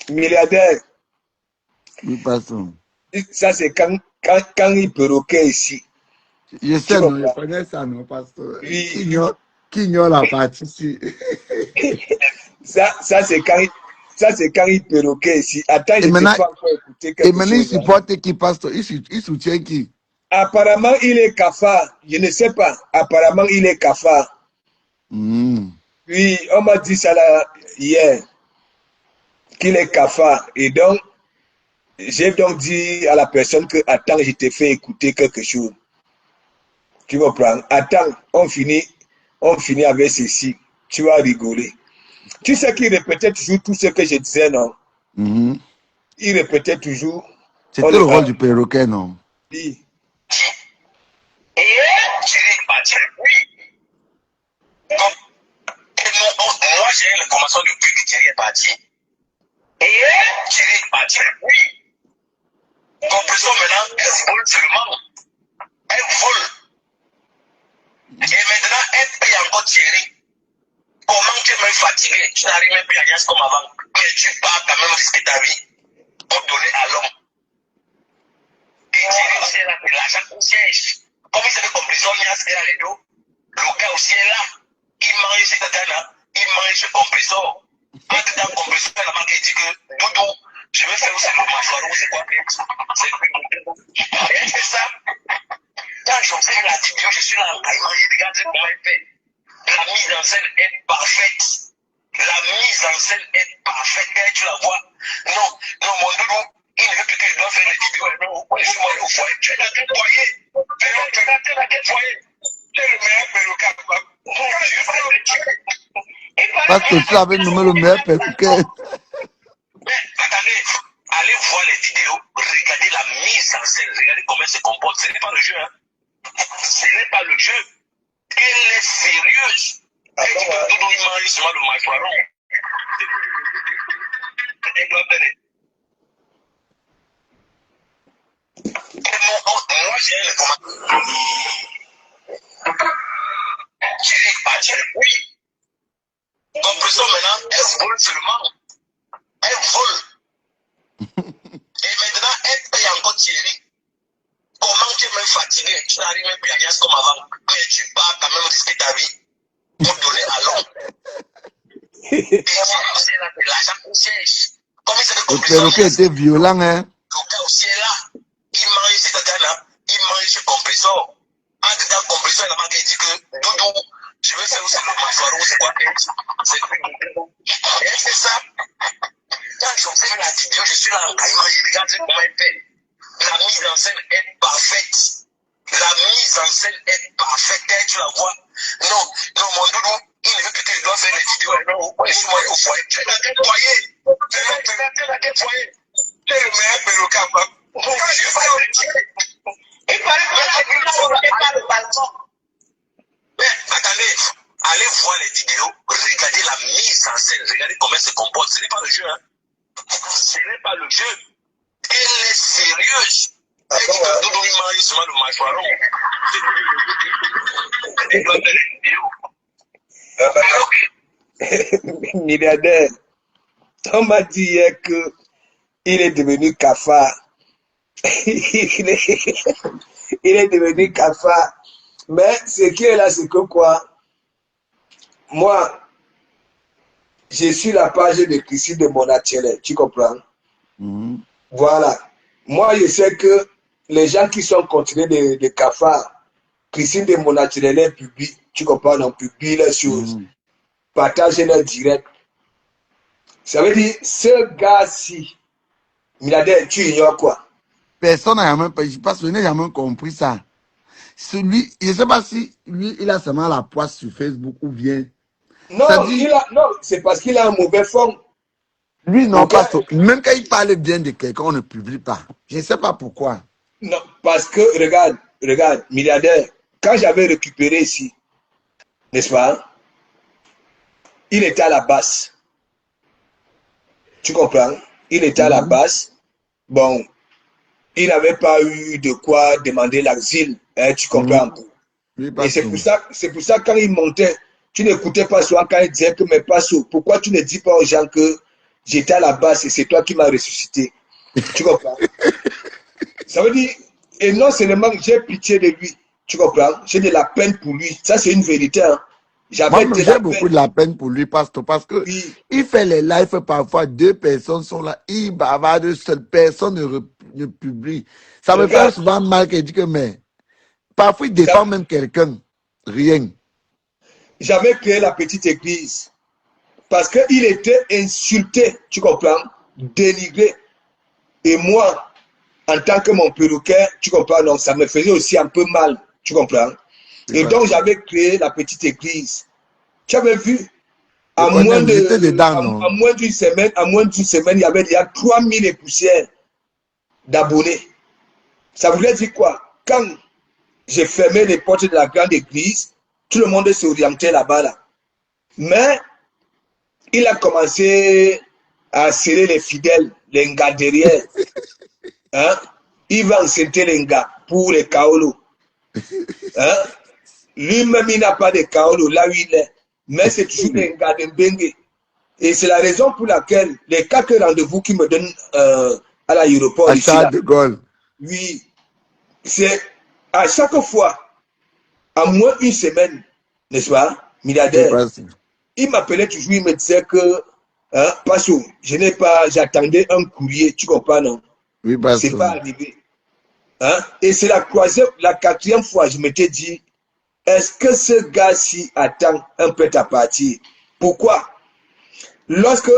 Milliardaire. Oui, pasteur. Ça, c'est quand il perroquet ici. Je sais, non, je connais ça, non, pasteur. Oui. Qui ignore la partie ici. Ça, c'est quand il perroquet ici. Attends, je ne t'ai pas encore écouté quelque chose. Et maintenant, il chose, supporte qui, pasteur? Il soutient qui? Apparemment, il est cafard. Je ne sais pas. Apparemment, il est cafard. Oui, on m'a dit ça là hier. Qu'il est cafard. Et donc, j'ai donc dit à la personne que, attends, je t'ai fait écouter quelque chose. Tu comprends? Attends, on finit avec ceci. Tu vas rigoler. Tu sais qu'il répétait toujours tout ce que je disais, non? Il répétait toujours. C'était le rôle du perroquet, non? Oui. Oui. Donc, moi, j'ai l'information depuis que Thierry est parti. Et Thierry est parti. Oui. Compression maintenant, elle vole seulement. Elle vole. Et maintenant, elle paye encore Thierry. Comment tu es même fatigué? Tu n'arrives même plus à Nias comme avant. Mais tu pars quand même risquer ta vie pour donner à l'homme. Et Thierry aussi est là, l'argent au siège. Comme il s'est fait compression, Nias est là les dos. Le gars aussi est là. Il mange ses tatanas, il mange ses compresseurs. Entre dans le compresseur, la marque dit que Doudou, je vais faire aussi le mâchoire ou c'est quoi? Et c'est ça. Quand j'observe la vidéo, je suis là en caillement, je regarde comment elle fait. La mise en scène est parfaite. La mise en scène est parfaite. Quand tu la vois, non, mon Doudou, il ne veut plus que je dois faire les vidéos. Non, je suis allé au foyer. Tu es dans quel foyer? Tu es dans quel foyer? Tu es le meilleur perroquet. Parce que tu avais nommé le meilleur perroquet. Mais attendez, allez voir les vidéos, regardez la mise en scène, regardez comment elle se comporte. Ce n'est pas le jeu. Hein. Ce n'est pas le jeu. Elle est sérieuse. Elle dit que Doudou il mange seulement le mâchoiron. Elle doit faire moi, j'ai les commentaires. Thierry est parti. Oui. Compression maintenant, elle vole seulement. Elle vole. Et maintenant, elle paye encore Thierry. Comment tu es même fatigué? Tu n'arrives même plus à Nias comme avant. Mais tu pars quand même risquer ta vie pour donner à l'homme. Et Thierry aussi est là, l'argent au siège. Comme il s'est fait compression. Le perroquet était violent, hein? Le gars aussi est là. Il mange ses tatanas, il mange ses compresseurs. En dedans, compresseur, la marque dit que Doudou, je vais faire aussi le mâchoire ou c'est quoi? Et c'est ça. Quand j'observe la vidéo, je suis là en caillement, je regarde comment elle fait. La mise en scène est parfaite. La mise en scène est parfaite. Quand tu la vois, non, mon Doudou, il ne veut plus que je dois faire les vidéos. Non, je suis allé au foyer. Tu es dans quel foyer? Tu es dans quel foyer? Tu es le meilleur perroquet. Il paraît que pas le balcon. Mais attendez, allez voir les vidéos, regardez la mise en scène, regardez comment elle se comporte. Ce n'est pas le jeu. Hein. Ce n'est pas le jeu. Elle est sérieuse. Elle dit que Doudou il mange seulement le mâchoiron. Elle doit faire les vidéos. Milliardaire, on m'a dit hier qu'il est devenu cafard. Il est devenu cafard. Mais ce qui est là, c'est que quoi? Moi, je suis la page de Christine de Monatiele. Tu comprends? Voilà. Moi, je sais que les gens qui sont contrôlés de cafards, Christine de Monatiele publie. tu comprends, on publie les choses, partager leur direct. Ça veut dire, ce gars-ci, milliardaire, tu ignores quoi? Personne n'a jamais, je pense que je n'ai jamais compris ça. Celui, je ne sais pas si lui, il a seulement la poisse sur Facebook ou bien. Non, Dit, non, c'est parce qu'il a un mauvais fond. Lui, non, pas même quand il parle bien de quelqu'un, on ne publie pas. Je ne sais pas pourquoi. Non, parce que, regarde, milliardaire, quand j'avais récupéré ici, n'est-ce pas, il était à la base. Tu comprends? Il était à la base. Bon, il n'avait pas eu de quoi demander l'asile. Hein, tu comprends? Et c'est pour ça, quand il montait, tu n'écoutais pas souvent quand il disait que mais pas souvent. Pourquoi tu ne dis pas aux gens que j'étais à la base et c'est toi qui m'as ressuscité? Tu comprends? Ça veut dire, et non seulement j'ai pitié de lui, tu comprends? J'ai de la peine pour lui. Ça, c'est une vérité. Hein. Moi, j'ai beaucoup de la peine pour lui, pasteur, parce que il fait les lives parfois, 2 personnes sont là, il bavarde seul, personne ne publie. Ça me fait souvent mal qu'il dit que, mais parfois il défend même quelqu'un, rien. J'avais créé la petite église parce qu'il était insulté, tu comprends, dénigré. Et moi, en tant que mon perroquet, tu comprends, donc ça me faisait aussi un peu mal, tu comprends. Et donc j'avais créé la petite église. Tu avais vu, à moins d'une semaine, il y avait déjà 3000 et poussières d'abonnés. Ça voulait dire quoi? Quand j'ai fermé les portes de la grande église, tout le monde s'orientait là-bas. Là. Mais il a commencé à serrer les fidèles, les gars derrière. Hein? Il va enceinter les gars pour les kaolo. Hein? Lui-même, il n'a pas de kaolo là où il est. Mais c'est toujours les gars de Mbengue. Et c'est la raison pour laquelle les 4 rendez-vous qu'il me donne à l'aéroport ici. À Charles de Gaulle. Oui. C'est à chaque fois, à moins une semaine, n'est-ce pas, milliardaire, il m'appelait toujours, il me disait que, hein, parce que j'attendais un courrier, tu comprends, non? Oui, c'est pas arrivé. Hein? Et c'est la 4e fois, je m'étais dit, est-ce que ce gars-ci attend un peu à partir? Pourquoi? Lorsque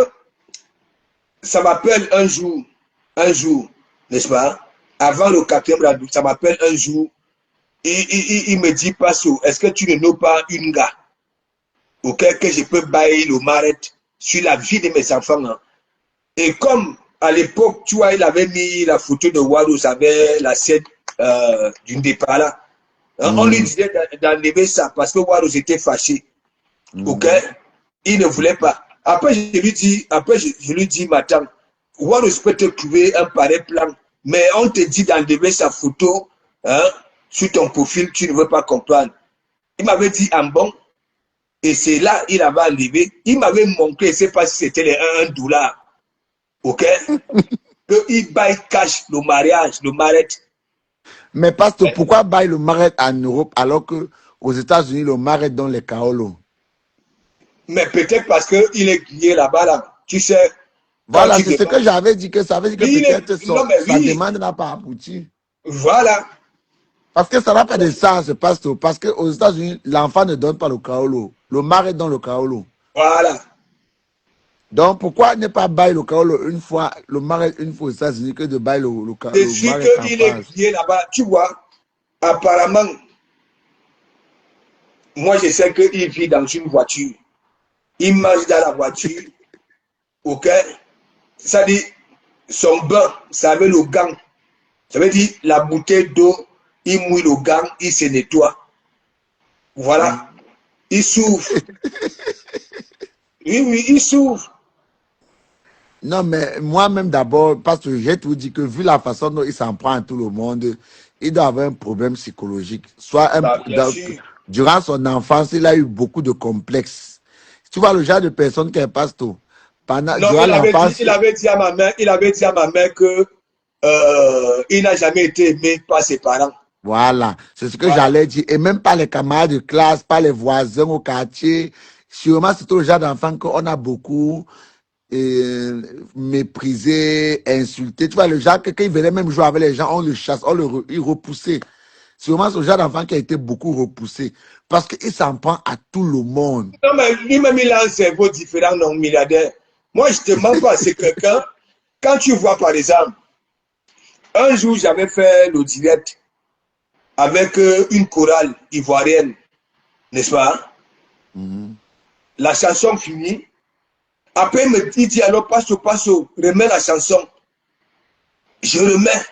ça m'appelle un jour, n'est-ce pas? Avant le 4e rendez-vous, ça m'appelle un jour, il me dit, Passo, est-ce que tu ne know pas une gars auquel que je peux bailler le maret sur la vie de mes enfants? Hein? Et comme à l'époque, tu vois, il avait mis la photo de Waros avec la scène d'une départ là. Hein, on lui disait d'enlever ça parce que Waros était fâché. Ok? Il ne voulait pas. Après, je lui dis, madame, Waros peut te trouver un pareil plan, mais on te dit d'enlever sa photo hein, sur ton profil, tu ne veux pas comprendre. Il m'avait dit en bon, et c'est là il avait enlevé. Il m'avait montré, je ne sais pas si c'était les $1. Ok? Qu'il baille cash le mariage, le maret. Mais pasteur, pourquoi baille le maret en Europe alors que aux États-Unis le maret dans les kaolo? Mais peut-être parce qu'il est grillé là-bas, là. Tu sais. Voilà, c'est ce que j'avais dit, que ça veut dire que peut-être sa demande n'a pas abouti. Voilà. Parce que ça n'a pas de sens, pasteur. Parce qu'aux États-Unis, l'enfant ne donne pas le kaolo. Le maret dans le kaolo. Voilà. Donc, pourquoi ne pas bailler le kaolo une fois, le marais une fois aux États-Unis que de bailler le kaolo? Je suis qu'il est grillé là-bas. Tu vois, apparemment, moi je sais qu'il vit dans une voiture. Il mange dans la voiture. Ok? Ça dit, son bain, ça veut le gant. Ça veut dire, la bouteille d'eau, il mouille le gant, il se nettoie. Voilà. Il s'ouvre. Oui, il s'ouvre. Non, mais moi-même d'abord, parce que j'ai tout dit que vu la façon dont il s'en prend à tout le monde, il doit avoir un problème psychologique. Soit durant son enfance, il a eu beaucoup de complexes. Tu vois le genre de personne qui est pasteur. Il avait dit à ma mère que il n'a jamais été aimé par ses parents. Voilà, c'est ce que j'allais dire. Et même pas les camarades de classe, pas les voisins au quartier. Sûrement, c'est tout le genre d'enfant qu'on a beaucoup méprisé, insulté. Tu vois, le genre que quand il venait même jouer avec les gens, on le chasse, il repoussait. Sûrement ce genre d'enfant qui a été beaucoup repoussé. Parce qu'il s'en prend à tout le monde. Non, mais lui-même, il a un cerveau différent, non, milliardaire. Moi, je te mens pas, c'est quelqu'un, quand tu vois, par exemple, un jour, j'avais fait le direct avec une chorale ivoirienne, n'est-ce pas? La chanson finie. Après, il dit alors, passo, remets la chanson. Je remets.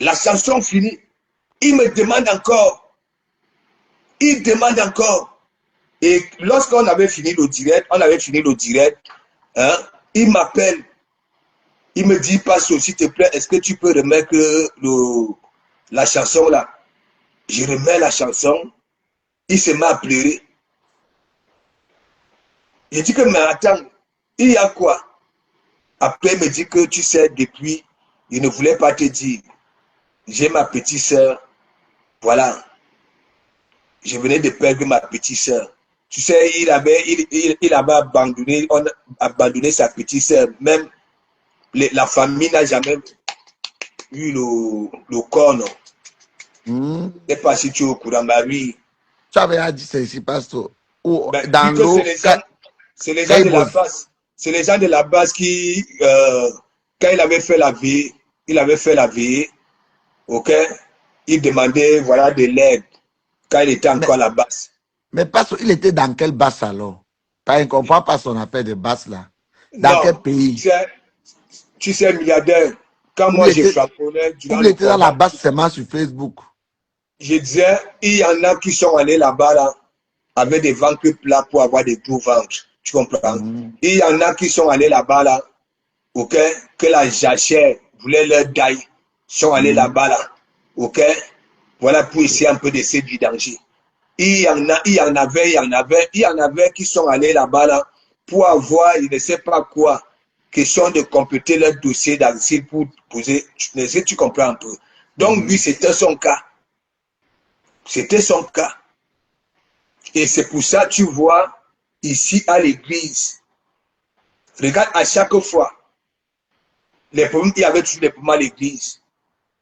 La chanson finie. Il me demande encore. Il demande encore. Et lorsqu'on avait fini le direct, hein, il m'appelle. Il me dit, Passo, s'il te plaît, est-ce que tu peux remettre la chanson là? Je remets la chanson. Il se met à pleurer. Je dis que, mais attends, il y a quoi? Après, il me dit que, tu sais, depuis, il ne voulait pas te dire. J'ai ma petite sœur. Voilà. Je venais de perdre ma petite sœur. Tu sais, il avait abandonné sa petite sœur. Même la famille n'a jamais eu le corps, non. Je ne sais pas si tu es au courant, mais oui. Tu avais dit c'est ici, pasteur. Ben, Dans l'eau. C'est les gens de la base. C'est les gens de la base qui, quand il avait fait la veillée, ok, il demandait, voilà, de l'aide quand il était encore à la base. Mais pasteur, il était dans quelle basse alors? Car il ne comprend pas son appel de basse là. Dans quel pays? Tu sais, milliardaire, quand moi j'ai frappé, il était dans la basse seulement sur Facebook. Je disais, il y en a qui sont allés là-bas là, avec des ventres plats pour avoir des gros ventres. Tu comprends? Il y en a qui sont allés là-bas là, ok, que la jachère voulait leur daille, sont allés là-bas là, ok, voilà pour essayer un peu de se vidanger. Il y en avait qui sont allés là-bas là pour avoir, je ne sais pas quoi, question de compléter leur dossier d'asile pour poser, tu comprends un peu. Donc lui, c'était son cas. C'était son cas. Et c'est pour ça, tu vois, ici à l'église, regarde, à chaque fois, les problèmes, il y avait toujours des problèmes à l'église.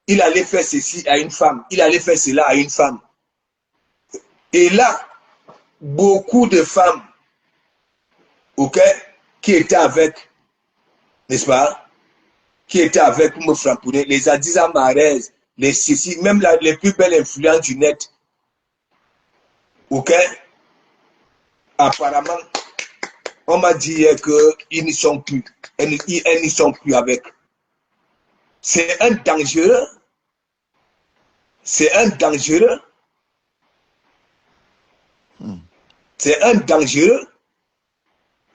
Il allait faire ceci à une femme, il allait faire cela à une femme. Et là, beaucoup de femmes, ok, qui étaient avec, n'est-ce pas, qui étaient avec pour me frapper, les Adiza Marez, les Sissi, même les plus belles influences du net, ok, apparemment, on m'a dit qu'ils n'y sont plus, elles n'y sont plus avec. C'est un dangereux, c'est un dangereux, c'est un dangereux.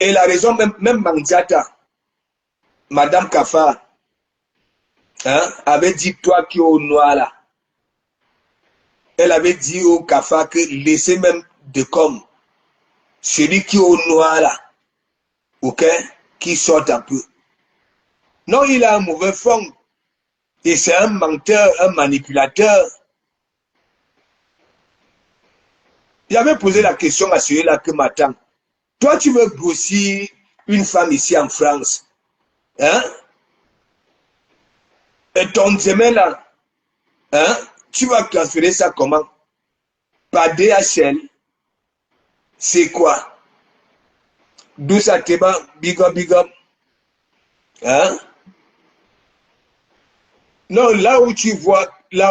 Et la raison, même Mandiata, Madame Kafa, hein, avait dit, toi qui es au noir là, elle avait dit au Kafa que laissez même de comme celui qui est au noir là, ok, qui sort un peu. Non, il a un mauvais fond. Et c'est un menteur, un manipulateur. Il avait posé la question à celui-là que m'attend. Toi, tu veux grossir une femme ici en France, hein? Et ton demain là, hein? Tu vas transférer ça comment? Par DHL. C'est quoi? D'où ça te va? Big up. Hein? Non, là où tu vois, j'ai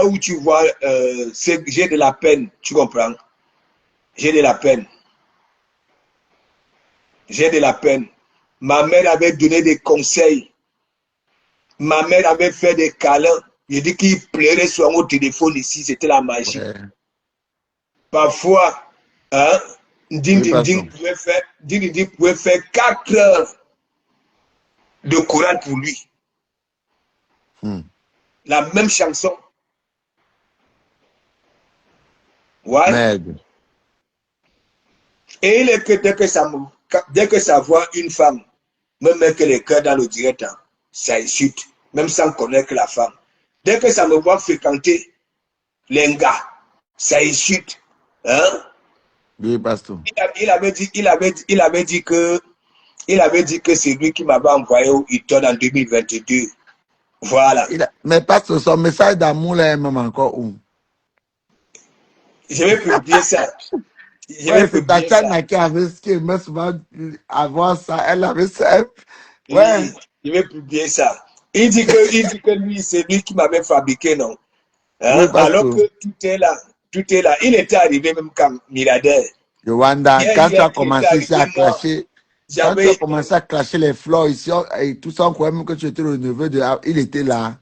de la peine, tu comprends? J'ai de la peine. J'ai de la peine. Ma mère avait donné des conseils. Ma mère avait fait des câlins. Il dit qu'il pleurait sur mon téléphone ici, c'était la magie. Ouais. Parfois, hein, Ding pouvait faire 4 heures de Coran pour lui. La même chanson. Ouais. Merde. Et il est que dès que ça voit une femme, me mettre le cœur dans le direct, hein, ça insulte, même sans connaître la femme. Dès que ça me voit fréquenter les gars, ça insulte. Hein? Oui, pasteur. Il avait dit que c'est lui qui m'avait envoyé au Hilton en 2022. Voilà. Mais pasteur, son message d'amour là est même encore où? Je vais publier ça. Je vais Ouais, c'est publier ça. Tatiana qui avait ce qui aimait souvent avoir ça. Elle avait ça. Ouais. Oui, je vais publier ça. Il dit que lui, c'est lui qui m'avait fabriqué, non? Oui, Hein? parce Alors que que tout est là. Tout est là. Il était arrivé même comme milliardaire. Rwanda, quand tu as Il était commencé ici arrivé, à moi. clasher, quand tu as J'avais. commencé à clasher les fleurs ici, et tout ça, on croyait même que tu étais le neveu de. Il était là.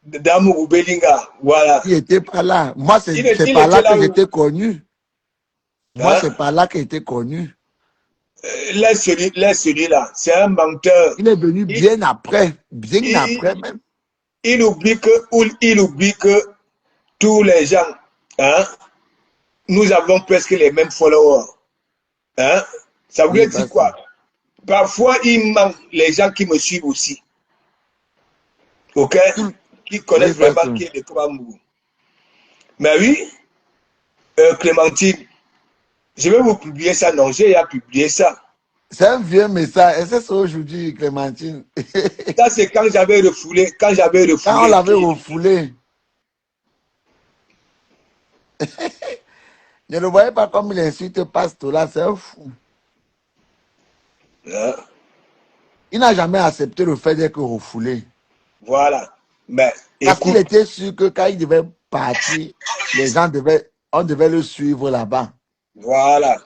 Damourou Belinga. Voilà. Il était pas là. Moi, c'est Il par était là que là où? j'étais connu. Moi, Hein? c'est par là qu'il était connu. Laisse celui-là. C'est un menteur. Il est venu Il, bien après il, même. il oublie que tous les gens, hein, nous avons presque les mêmes followers. Hein? Ça Oui, voulait dire parce que. quoi? Parfois, il manque les gens qui me suivent aussi. OK? Qui Oui, connaissent parce vraiment que. qui est de Kouamou. Mais oui, Clémentine, je vais vous publier ça. Non, j'ai à publier ça. C'est un vieux message. Et c'est ça aujourd'hui, Clémentine. Ça, c'est quand j'avais refoulé. Quand on l'avait refoulé, je ne voyais pas comme il insulte Pasteur là, c'est un fou. Hein? Il n'a jamais accepté le fait d'être refoulé. Voilà. Mais Parce qu'il écoute, était sûr que quand il devait partir, on devait le suivre là-bas. voilà.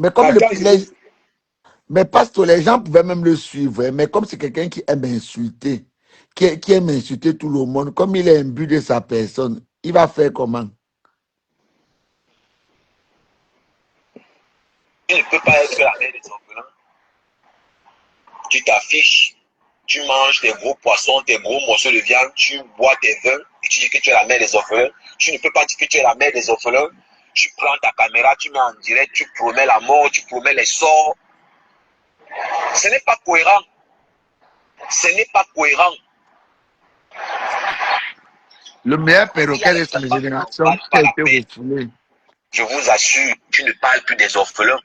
Mais comme Attends, mais Pasteur, les gens pouvaient même le suivre. Hein. Mais comme c'est quelqu'un qui aime insulter, qui aime insulter tout le monde, comme il est imbu de sa personne, il va faire comment? Tu ne peux pas être la mère des orphelins. Tu t'affiches, tu manges tes gros poissons, tes gros morceaux de viande, tu bois tes vins et tu dis que tu es la mère des orphelins. Tu ne peux pas dire que tu es la mère des orphelins. Tu prends ta caméra, tu mets en direct, tu promets la mort, tu promets les sorts. Ce n'est pas cohérent. Ce n'est pas cohérent. Le meilleur Il y a perroquet de les sa enfants qui n'en génération valent qui pas a la été peine. refoulé. Je vous assure, tu ne parles plus des orphelins.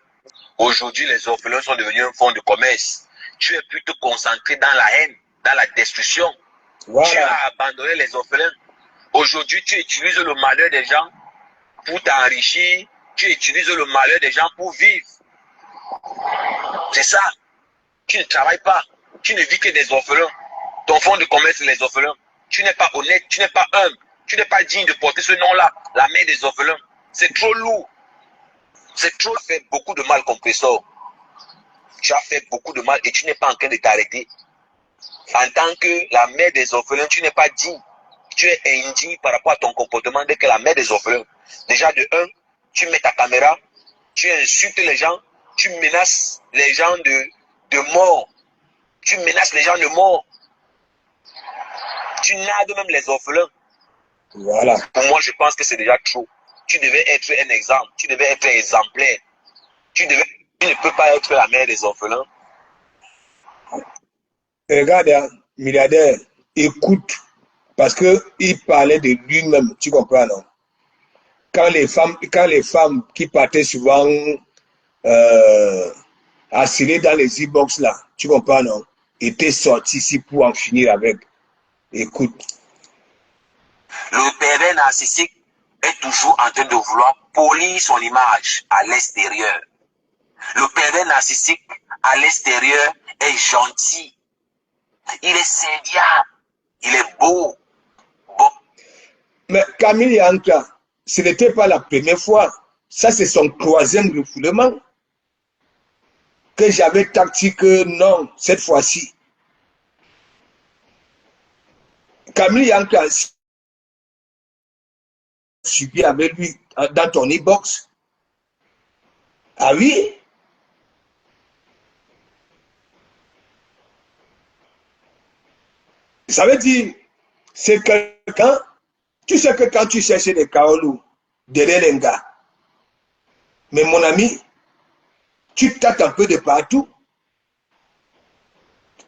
Aujourd'hui, les orphelins sont devenus un fonds de commerce. Tu es plutôt concentré dans la haine, dans la destruction. voilà. Tu as abandonné les orphelins. Aujourd'hui, tu utilises le malheur des gens pour t'enrichir. Tu utilises le malheur des gens pour vivre. C'est ça. Tu ne travailles pas. Tu ne vis que des orphelins. Ton fonds de commerce, c'est les orphelins. Tu n'es pas honnête, tu n'es pas humble. Tu n'es pas digne de porter ce nom-là, la mère des orphelins. C'est trop lourd. C'est trop fait beaucoup de mal, compresseur. Tu as fait beaucoup de mal et tu n'es pas en train de t'arrêter. En tant que la mère des orphelins, tu n'es pas digne. Tu es indigne par rapport à ton comportement dès que la mère des orphelins. Déjà de un, tu mets ta caméra, tu insultes les gens, tu menaces les gens de mort. Tu menaces les gens de mort. Tu nades même les orphelins. Voilà. Pour moi, je pense que c'est déjà trop. Tu devais être un exemple. Tu devais être exemplaire. Tu ne peux pas être la mère des orphelins. Regarde, hein, milliardaire, écoute, parce que il parlait de lui-même, tu comprends, non? Quand les femmes qui partaient souvent assis dans les e-box là, tu comprends, non? Étaient sorties ici pour en finir avec. Écoute. Le pervers narcissique est toujours en train de vouloir polir son image à l'extérieur. Le pervers narcissique à l'extérieur est gentil. Il est serviable. Il est beau. Bon. Mais Camille Yanka, ce n'était pas la première fois. Ça, c'est son troisième refoulement. Que j'avais tactique, non, cette fois-ci. Camille Yanka subi avec lui dans ton e-box. Ah oui? Ça veut dire, c'est quelqu'un, tu sais que quand tu cherches des Kaolou derrière les gars, mais mon ami, tu tâtes un peu de partout.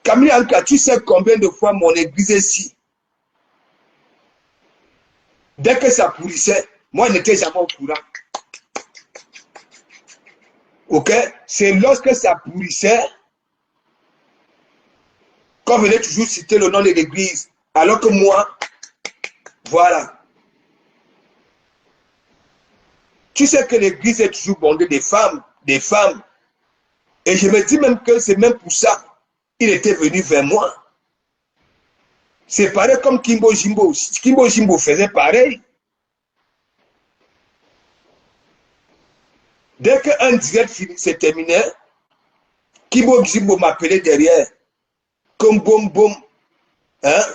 Camille Anka, tu sais combien de fois mon église ici, dès que ça pourrissait, moi je n'étais jamais au courant. Ok? C'est lorsque ça pourrissait qu'on venait toujours citer le nom de l'église. Alors que moi, voilà. Tu sais que l'église est toujours bondée des femmes. Et je me dis même que c'est même pour ça qu'il était venu vers moi. C'est pareil comme Kimbo Jimbo. Kimbo Jimbo faisait pareil. Dès qu'un direct s'est terminé, Kimbo Jimbo m'appelait derrière. Comme boum boum. Hein?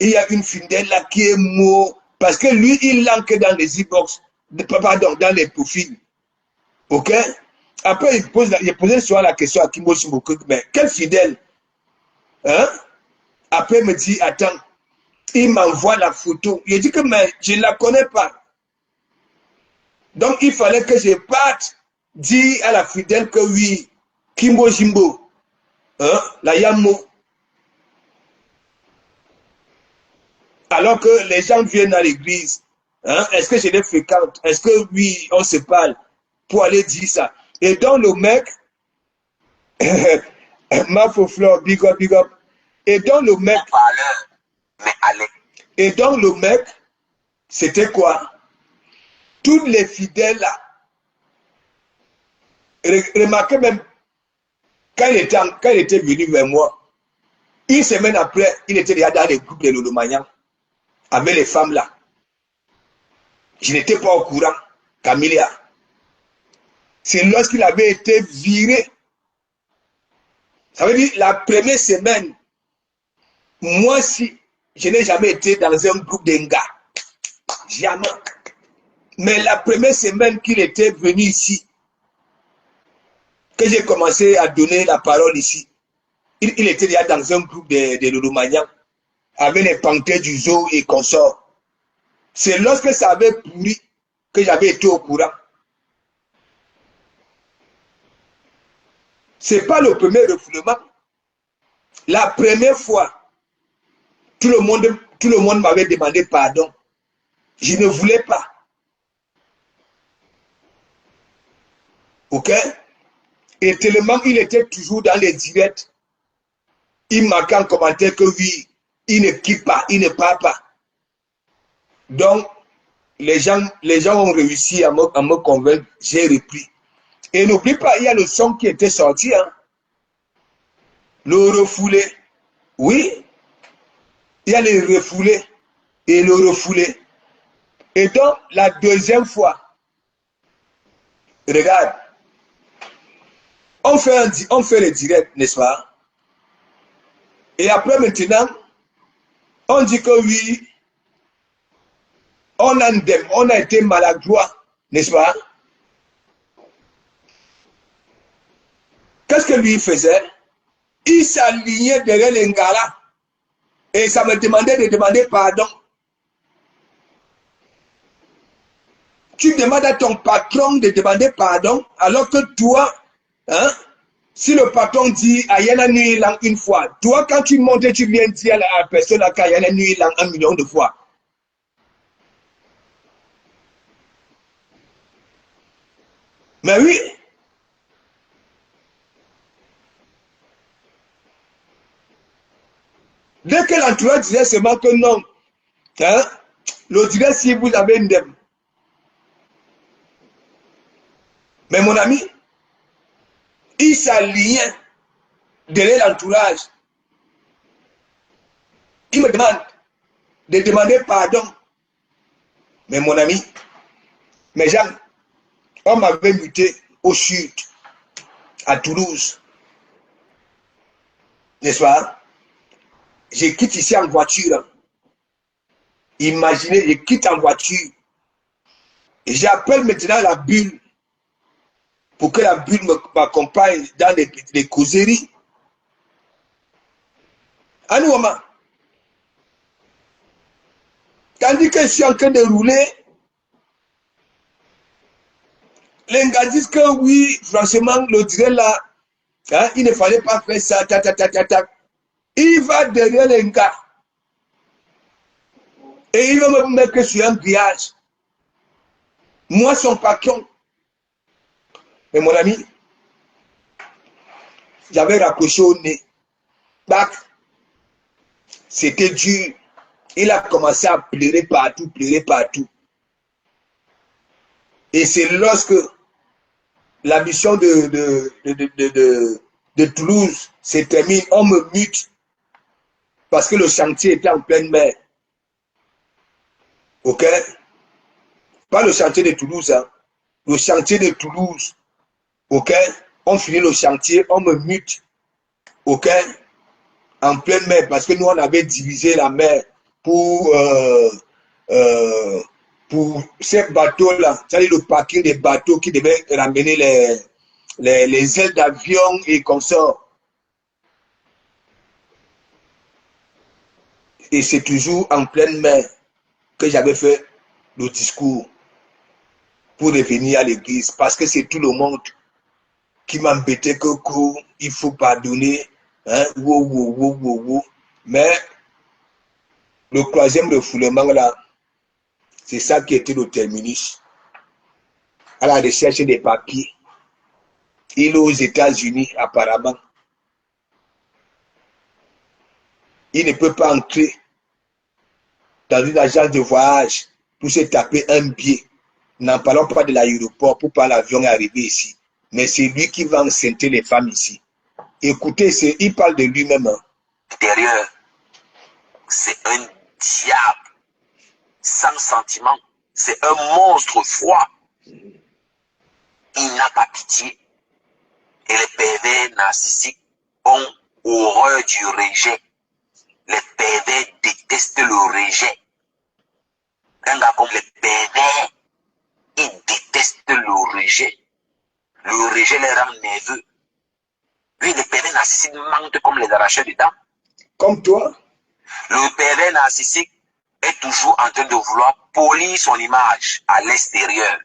Il y a une fidèle là qui est mort. Parce que lui, il langue dans les e-box. Pardon, dans les profils. Ok? Après, il posait souvent la question à Kimbo Jimbo. Mais quel fidèle? Hein? Après, il me dit, attends. Il m'envoie la photo. Il dit que mais je ne la connais pas. Donc, il fallait que je parte dire à la fidèle que oui, Kimbo Jimbo, hein, la Yamo. Alors que les gens viennent à l'église, hein, est-ce que je les fréquente? Est-ce que oui, on se parle pour aller dire ça? Et donc, le mec, ma fleur, big up, big up. Et donc, le mec, et donc, le mec, c'était quoi? Tous les fidèles là, remarquez même, quand il était venu vers moi, une semaine après, il était déjà dans les groupes de Lolomayan, avec les femmes là. Je n'étais pas au courant, Camilla. C'est lorsqu'il avait été viré. Ça veut dire, la première semaine, moi si, je n'ai jamais été dans un groupe de gars. Jamais. Mais la première semaine qu'il était venu ici, que j'ai commencé à donner la parole ici, il était déjà dans un groupe de Lolomayan, avec les panthères du zoo et consorts. C'est lorsque ça avait pourri que j'avais été au courant. Ce n'est pas le premier refoulement. La première fois, tout le monde m'avait demandé pardon. Je ne voulais pas. Ok? Et tellement il était toujours dans les directs, il marquait en commentaire que oui, il ne quitte pas, il ne part pas. Donc, les gens ont réussi à me convaincre, j'ai repris. Et n'oublie pas, il y a le son qui était sorti. Hein? Le refoulé. Oui, il y a le refoulé et le refoulé. Et donc, la deuxième fois, regarde, on fait le direct, n'est-ce pas? Et après maintenant, on dit que oui, on a été maladroit, n'est-ce pas? Qu'est-ce que lui faisait? Il s'alignait derrière les Ngala et ça me demandait de demander pardon. Tu demandes à ton patron de demander pardon alors que toi, hein, si le patron dit Ayana Nui Lang une fois, toi quand tu montes, tu viens dire à la personne Ayana Nui Lang 1 million de fois. Mais oui. Dès que l'entourage disait seulement que non, hein, le dirait si vous avez une dème. Mais mon ami, il s'alignait derrière l'entourage. Il me demande de demander pardon. Mais mon ami, mes gens, on m'avait muté au sud, à Toulouse. N'est-ce pas? Je quitte ici en voiture. Imaginez, je quitte en voiture. Et j'appelle maintenant la bulle pour que la bulle m'accompagne dans les causeries. Anouama. Tandis que je suis en train de rouler, les gars disent que oui, franchement, le direct là, hein, il ne fallait pas faire ça, Il va derrière les gars. Et il va me mettre sur un grillage. Moi, son patron. Mais mon ami, j'avais raccroché au nez. Bac. C'était dur. Il a commencé à pleurer partout, pleurer partout. Et c'est lorsque la mission de Toulouse se termine, on me mute parce que le chantier était en pleine mer. Ok? Pas le chantier de Toulouse, hein. Le chantier de Toulouse. Ok? On finit le chantier, on me mute. Ok? En pleine mer, parce que nous, on avait divisé la mer pour ces bateaux-là. C'est-à-dire le parking des bateaux qui devaient ramener les ailes d'avion et consorts. Et c'est toujours en pleine mer que j'avais fait le discours pour revenir à l'église. Parce que c'est tout le monde qui m'embêtait que il faut pardonner. Hein, Mais le 3e refoulement là, c'est ça qui était le terminus. À la recherche des papiers. Il est aux États-Unis apparemment. Il ne peut pas entrer dans une agence de voyage pour se taper un billet. N'en parlons pas de l'aéroport pour pas l'avion arriver ici. Mais c'est lui qui va enceinter les femmes ici. Écoutez, il parle de lui-même. Hein. Derrière, c'est un diable sans sentiment. C'est un monstre froid. Il n'a pas pitié. Et les pervers narcissiques ont horreur du rejet. Les pervers détestent le rejet. Un gars comme les pervers, ils détestent le rejet. Le rejet les rend nerveux. Lui, les pervers narcissiques mentent comme les arracheurs de dents. Comme toi? Le pervers narcissique est toujours en train de vouloir polir son image à l'extérieur.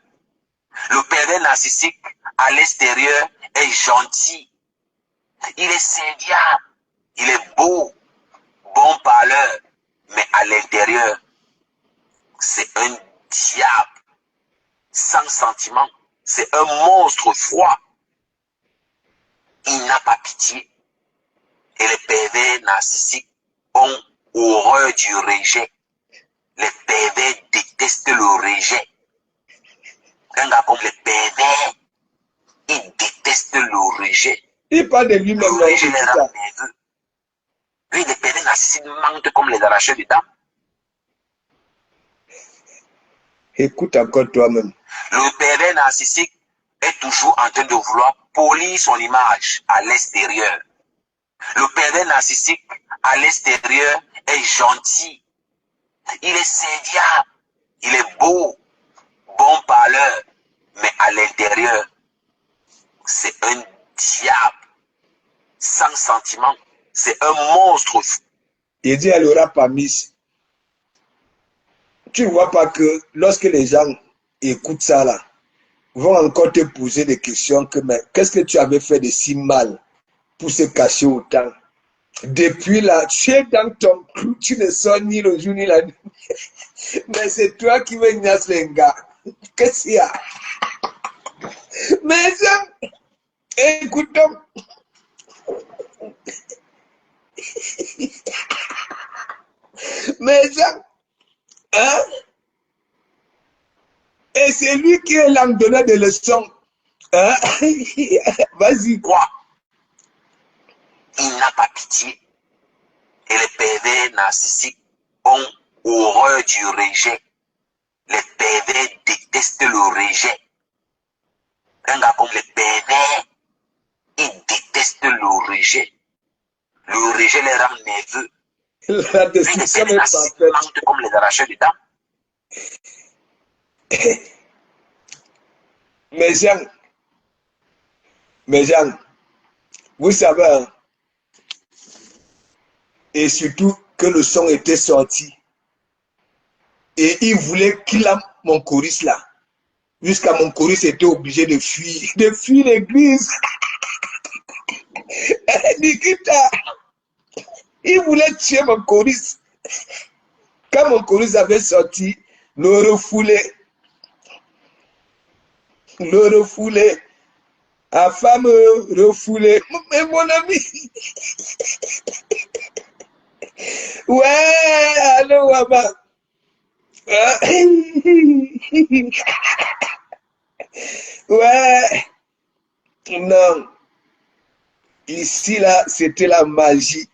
Le pervers narcissique à l'extérieur est gentil. Il est serviable. Il est beau. Bon parleur. Mais à l'intérieur, c'est un diable. Sans sentiment. C'est un monstre froid. Il n'a pas pitié. Et les pervers narcissiques ont horreur du rejet. Les pervers détestent le rejet. Un gars comme les pervers, ils détestent le rejet. Il parle de lui-même. Le rejet les rend nerveux. Lui, les pervers narcissiques mentent comme les arracheurs de dents. Écoute encore toi-même. Le pervers narcissique est toujours en train de vouloir polir son image à l'extérieur. Le pervers narcissique à l'extérieur est gentil. Il est serviable. Il est beau. Bon parleur. Mais à l'intérieur, c'est un diable. Sans sentiment. C'est un monstre. Il dit, elle aura pas mis. Tu ne vois pas que lorsque les gens écoutent ça là, vont encore te poser des questions que, mais qu'est-ce que tu avais fait de si mal pour se cacher autant? Depuis là, tu es dans ton clou, tu ne sors ni le jour ni la nuit. Mais c'est toi qui me niasse les gars. Qu'est-ce qu'il y a? Mais ça, écoutons. Mais ça, hein? Et c'est lui qui est l'endonneur de leçons. Hein? Vas-y. Quoi? Il n'a pas pitié. Et les pervers narcissiques ont horreur du rejet. Les pervers détestent le rejet. Un gars comme les pervers, ils détestent le rejet. Le rejet les rend nerveux. La Lui, les description pervers est narcissiques parfaite. mentent comme les arracheurs de dents. Mes gens, vous savez, hein, et surtout que le son était sorti. Et il voulait qu'il a mon chorus là. Jusqu'à mon chorus était obligé de fuir l'église. Nikita, il voulait tuer mon chorus. Quand mon chorus avait sorti, le refoulé, la femme refoulée. Mais mon ami, ouais, allô, Waba. Ouais. Non. Ici, là, c'était la magie.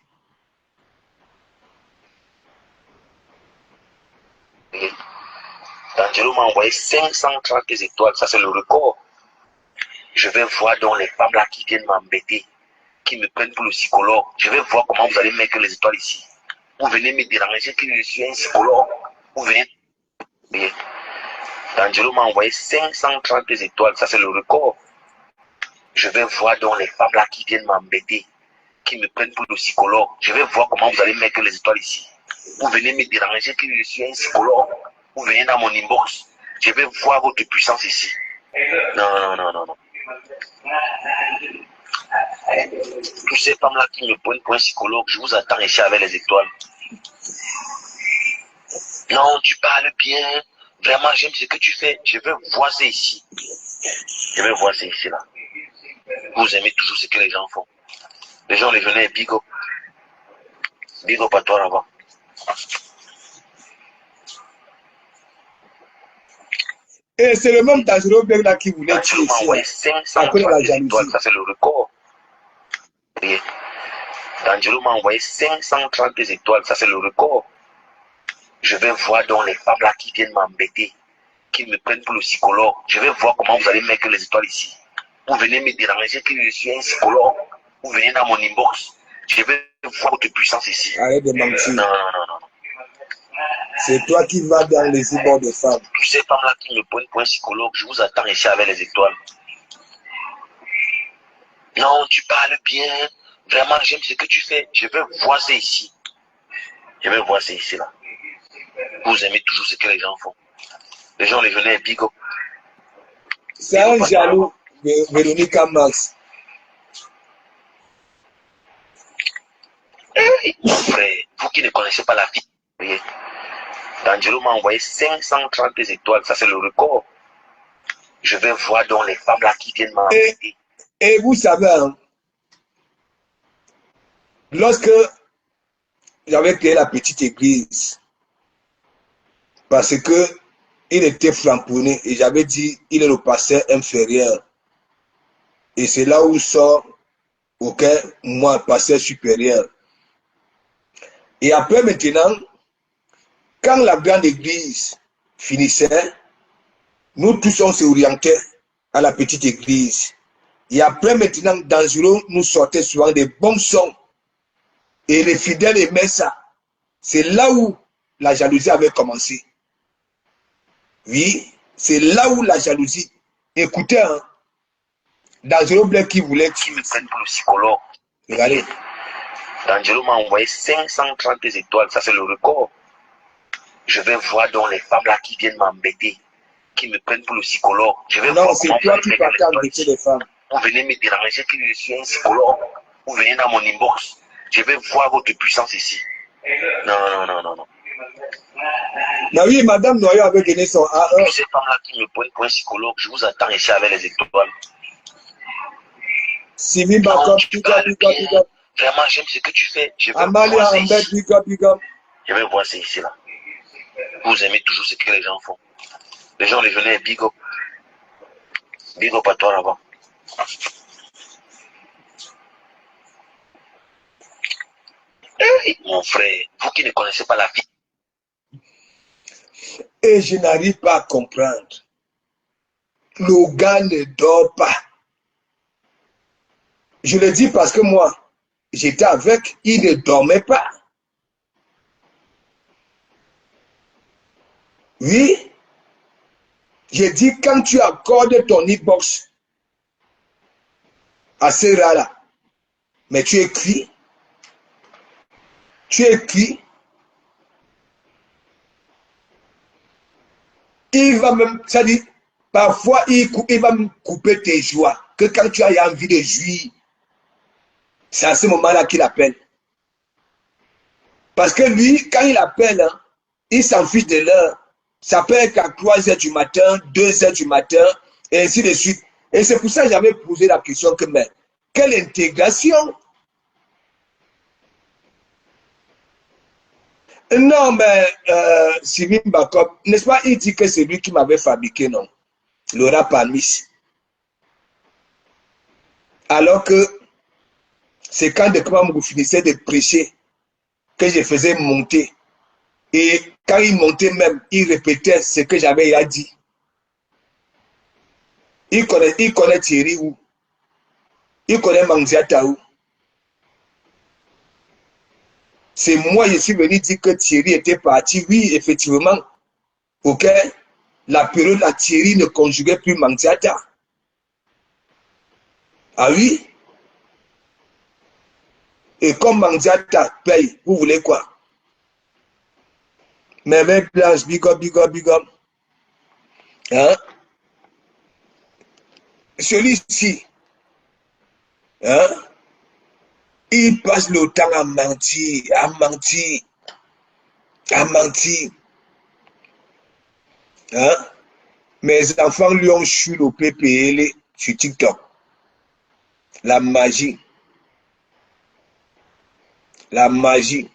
D'Angelo m'a envoyé 530 étoiles, ça c'est le record. Je vais voir donc les femmes là qui viennent m'embêter, qui me prennent pour le psychologue. Je vais voir comment vous allez mettre les étoiles ici. Vous venez me déranger que je suis un psychologue. Vous venez. D'Angelo m'a envoyé 530 étoiles, ça c'est le record. Je vais voir donc les femmes là qui viennent m'embêter, qui me prennent pour le psychologue. Je vais voir comment vous allez mettre les étoiles ici. Vous venez me déranger que je suis un psychologue. Vous venez dans mon inbox. Je vais voir votre puissance ici. Non, non, non, non, non. Tous ces femmes-là qui me prennent pour un psychologue, je vous attends ici avec les étoiles. Non, tu parles bien. Vraiment, j'aime ce que tu fais. Je vais voir ça ici. Je vais voir ça ici, là. Vous aimez toujours ce que les gens font. Les gens les venaient big up. Big up à toi là-bas. Et c'est le même Dangereux là qui voulait tuer ici. À cause de la jalousie. Ça, c'est le record. D'Angelo m'a envoyé 530 étoiles, ça c'est le record. Je vais voir donc les femmes là qui viennent m'embêter, qui me prennent pour le psychologue. Je vais voir comment vous allez mettre les étoiles ici. Vous venez me déranger que je suis un psychologue. Vous venez dans mon inbox. Je vais voir votre puissance ici. Arrête de mentir. Non, non, non, non. C'est toi qui vas dans les hiboux de femmes. Tous ces femmes là qui me prennent pour un psychologue, je vous attends ici avec les étoiles. Non, tu parles bien. Vraiment, j'aime ce que tu fais. Je vais voir ça ici. Je vais voir ça ici, là. Vous aimez toujours ce que les gens font. Les gens les venaient big up. C'est un jaloux, Véronica Max. Frère, vous qui ne connaissez pas la fille, voyez. D'Angelo m'a envoyé 530 étoiles, ça c'est le record. Je vais voir donc les femmes là qui viennent m'embêter. Et vous savez, hein, lorsque j'avais créé la petite église, parce que il était framponné et j'avais dit il est le pasteur inférieur. Et c'est là où sort moi, pasteur supérieur. Et après maintenant, quand la grande église finissait, nous tous on s'orientait à la petite église. Et après maintenant, Dangereux nous sortait souvent des bons sons. Et les fidèles aimaient ça. C'est là où la jalousie avait commencé. Oui, c'est là où la jalousie. Écoutez, hein, Dangereux Black qui voulait Qui me prennent pour le psychologue. Regardez. D'Angelo m'a envoyé 530 étoiles, ça c'est le record. Je vais voir donc les femmes là qui viennent m'embêter, qui me prennent pour le psychologue. Je vais non, voir c'est comment toi qui partais embêter les femmes. Vous venez me déranger que je suis un psychologue. Vous venez dans mon inbox. Je vais voir votre puissance ici. Non, non, non, non, non. Non, oui, Madame Noyau avait donné son A1. Tous ces femmes-là qui me prennent pour un psychologue, je vous attends ici avec les étoiles. Simi Bakop, big up. Vraiment, j'aime ce que tu fais. Je vais Amalia voir ça Ambed, ici. big up. Je vais voir ça ici, là. Vous aimez toujours ce que les gens font. Les gens les venaient big up. Big up à toi là-bas. Mon frère, vous qui ne connaissez pas la vie. Et je n'arrive pas à comprendre. Le gars ne dort pas. Je le dis parce que moi, j'étais avec, il ne dormait pas. Oui, j'ai dit quand tu accordes ton e-box à ces rats-là, mais tu écris, il va même, ça dit, parfois il va me couper tes joies, que quand tu as envie de jouir, c'est à ce moment-là qu'il appelle. Parce que lui, quand il appelle, hein, il s'en fiche de l'heure. Ça peut être à 3 h du matin, 2 h du matin, et ainsi de suite. Et c'est pour ça que j'avais posé la question que, mais, quelle intégration? Non, mais, Simi Bakop, n'est-ce pas, il dit que c'est lui qui m'avait fabriqué, non? Le rap Amis. Alors que c'est quand de Kamamou finissait de prêcher que je faisais monter. Et quand il montait même, il répétait ce que j'avais dit. Il connaît Thierry où? Il connaît Manziata où? C'est moi, je suis venu dire que Thierry était parti. Oui, effectivement. Ok? La période à Thierry ne conjuguait plus Manziata. Ah oui? Et comme Manziata paye, vous voulez quoi? Mais même Blanche, big up, big up, big up. Hein? Celui-ci, hein? Il passe le temps à mentir, à mentir, à mentir. Hein? Mes enfants lui ont chu le PPL sur TikTok. La magie. La magie.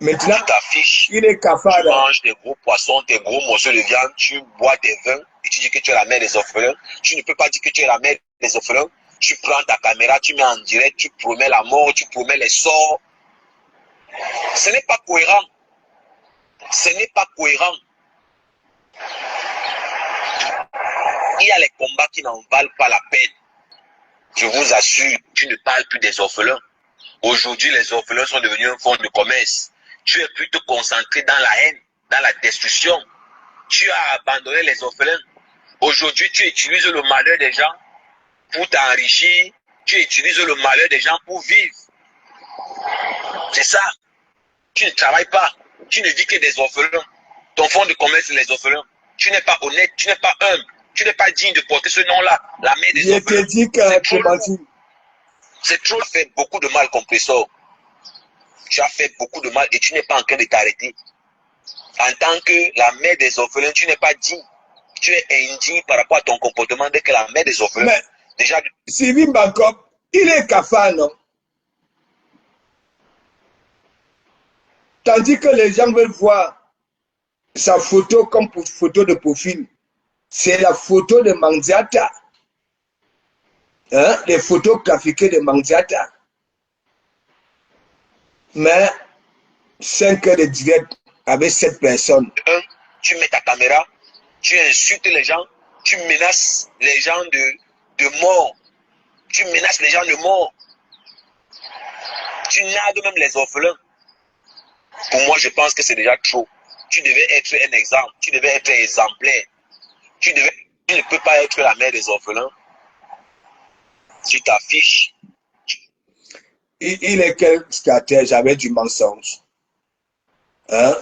Maintenant, Tu t'affiches, il est cafard. tu manges des gros poissons, des gros morceaux de viande, tu bois des vins et tu dis que tu es la mère des orphelins. Tu ne peux pas dire que tu es la mère des orphelins. Tu prends ta caméra, tu mets en direct, tu promets la mort, tu promets les sorts. Ce n'est pas cohérent. Ce n'est pas cohérent. Il y a les combats qui n'en valent pas la peine. Je vous assure, tu ne parles plus des orphelins. Aujourd'hui, les orphelins sont devenus un fonds de commerce. Tu es plutôt concentré dans la haine, dans la destruction. Tu as abandonné les orphelins. Aujourd'hui, tu utilises le malheur des gens pour t'enrichir. Tu utilises le malheur des gens pour vivre. C'est ça. Tu ne travailles pas. Tu ne vis que des orphelins. Ton fonds de commerce, c'est les orphelins. Tu n'es pas honnête, tu n'es pas humble. Tu n'es pas digne de porter ce nom-là, la mère des orphelins. Je te dis que c'est trop fait beaucoup de mal, compresseur. Tu as fait beaucoup de mal et tu n'es pas en train de t'arrêter. En tant que la mère des orphelins, tu n'es pas digne. Tu es indigne par rapport à ton comportement dès que la mère des orphelins. Mais, déjà, Sylvie Bakop, il est cafard, non? Tandis que les gens veulent voir sa photo comme photo de profil. C'est la photo de Manziata. Hein? Les photos trafiquées de Manziata. Mais 5 heures de direct avec cette personne. Tu mets ta caméra, tu insultes les gens, tu menaces les gens de mort. Tu menaces les gens de mort. Tu nargues même les orphelins. Pour moi, je pense que c'est déjà trop. Tu devais être un exemple. Tu devais être exemplaire. Tu ne peux pas être la mère des orphelins. Tu t'affiches. Il est quel stratège avec du mensonge. Hein?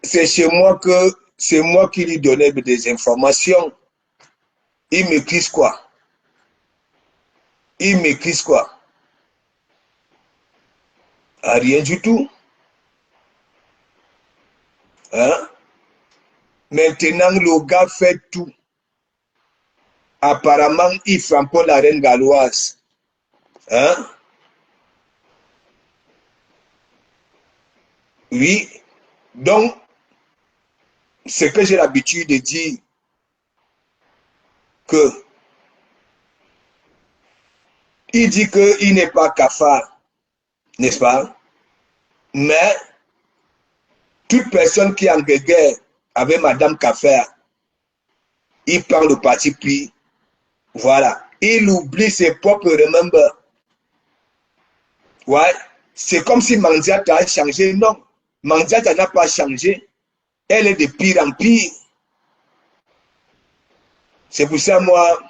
C'est chez moi que c'est moi qui lui donnais des informations. Il m'écrit quoi? Il m'écrit quoi? Ah, rien du tout. Hein? Maintenant, le gars fait tout. Apparemment, il frappe la reine galloise. Hein? Oui. Donc, ce que j'ai l'habitude de dire, que il dit qu'il n'est pas cafard, n'est-ce pas? Mais toute personne qui est en guerre avec Madame Cafard, il prend le parti pris. Voilà. Il oublie ses propres remember. Ouais. C'est comme si Manziata a changé. Non. Manziata n'a pas changé. Elle est de pire en pire. C'est pour ça, moi,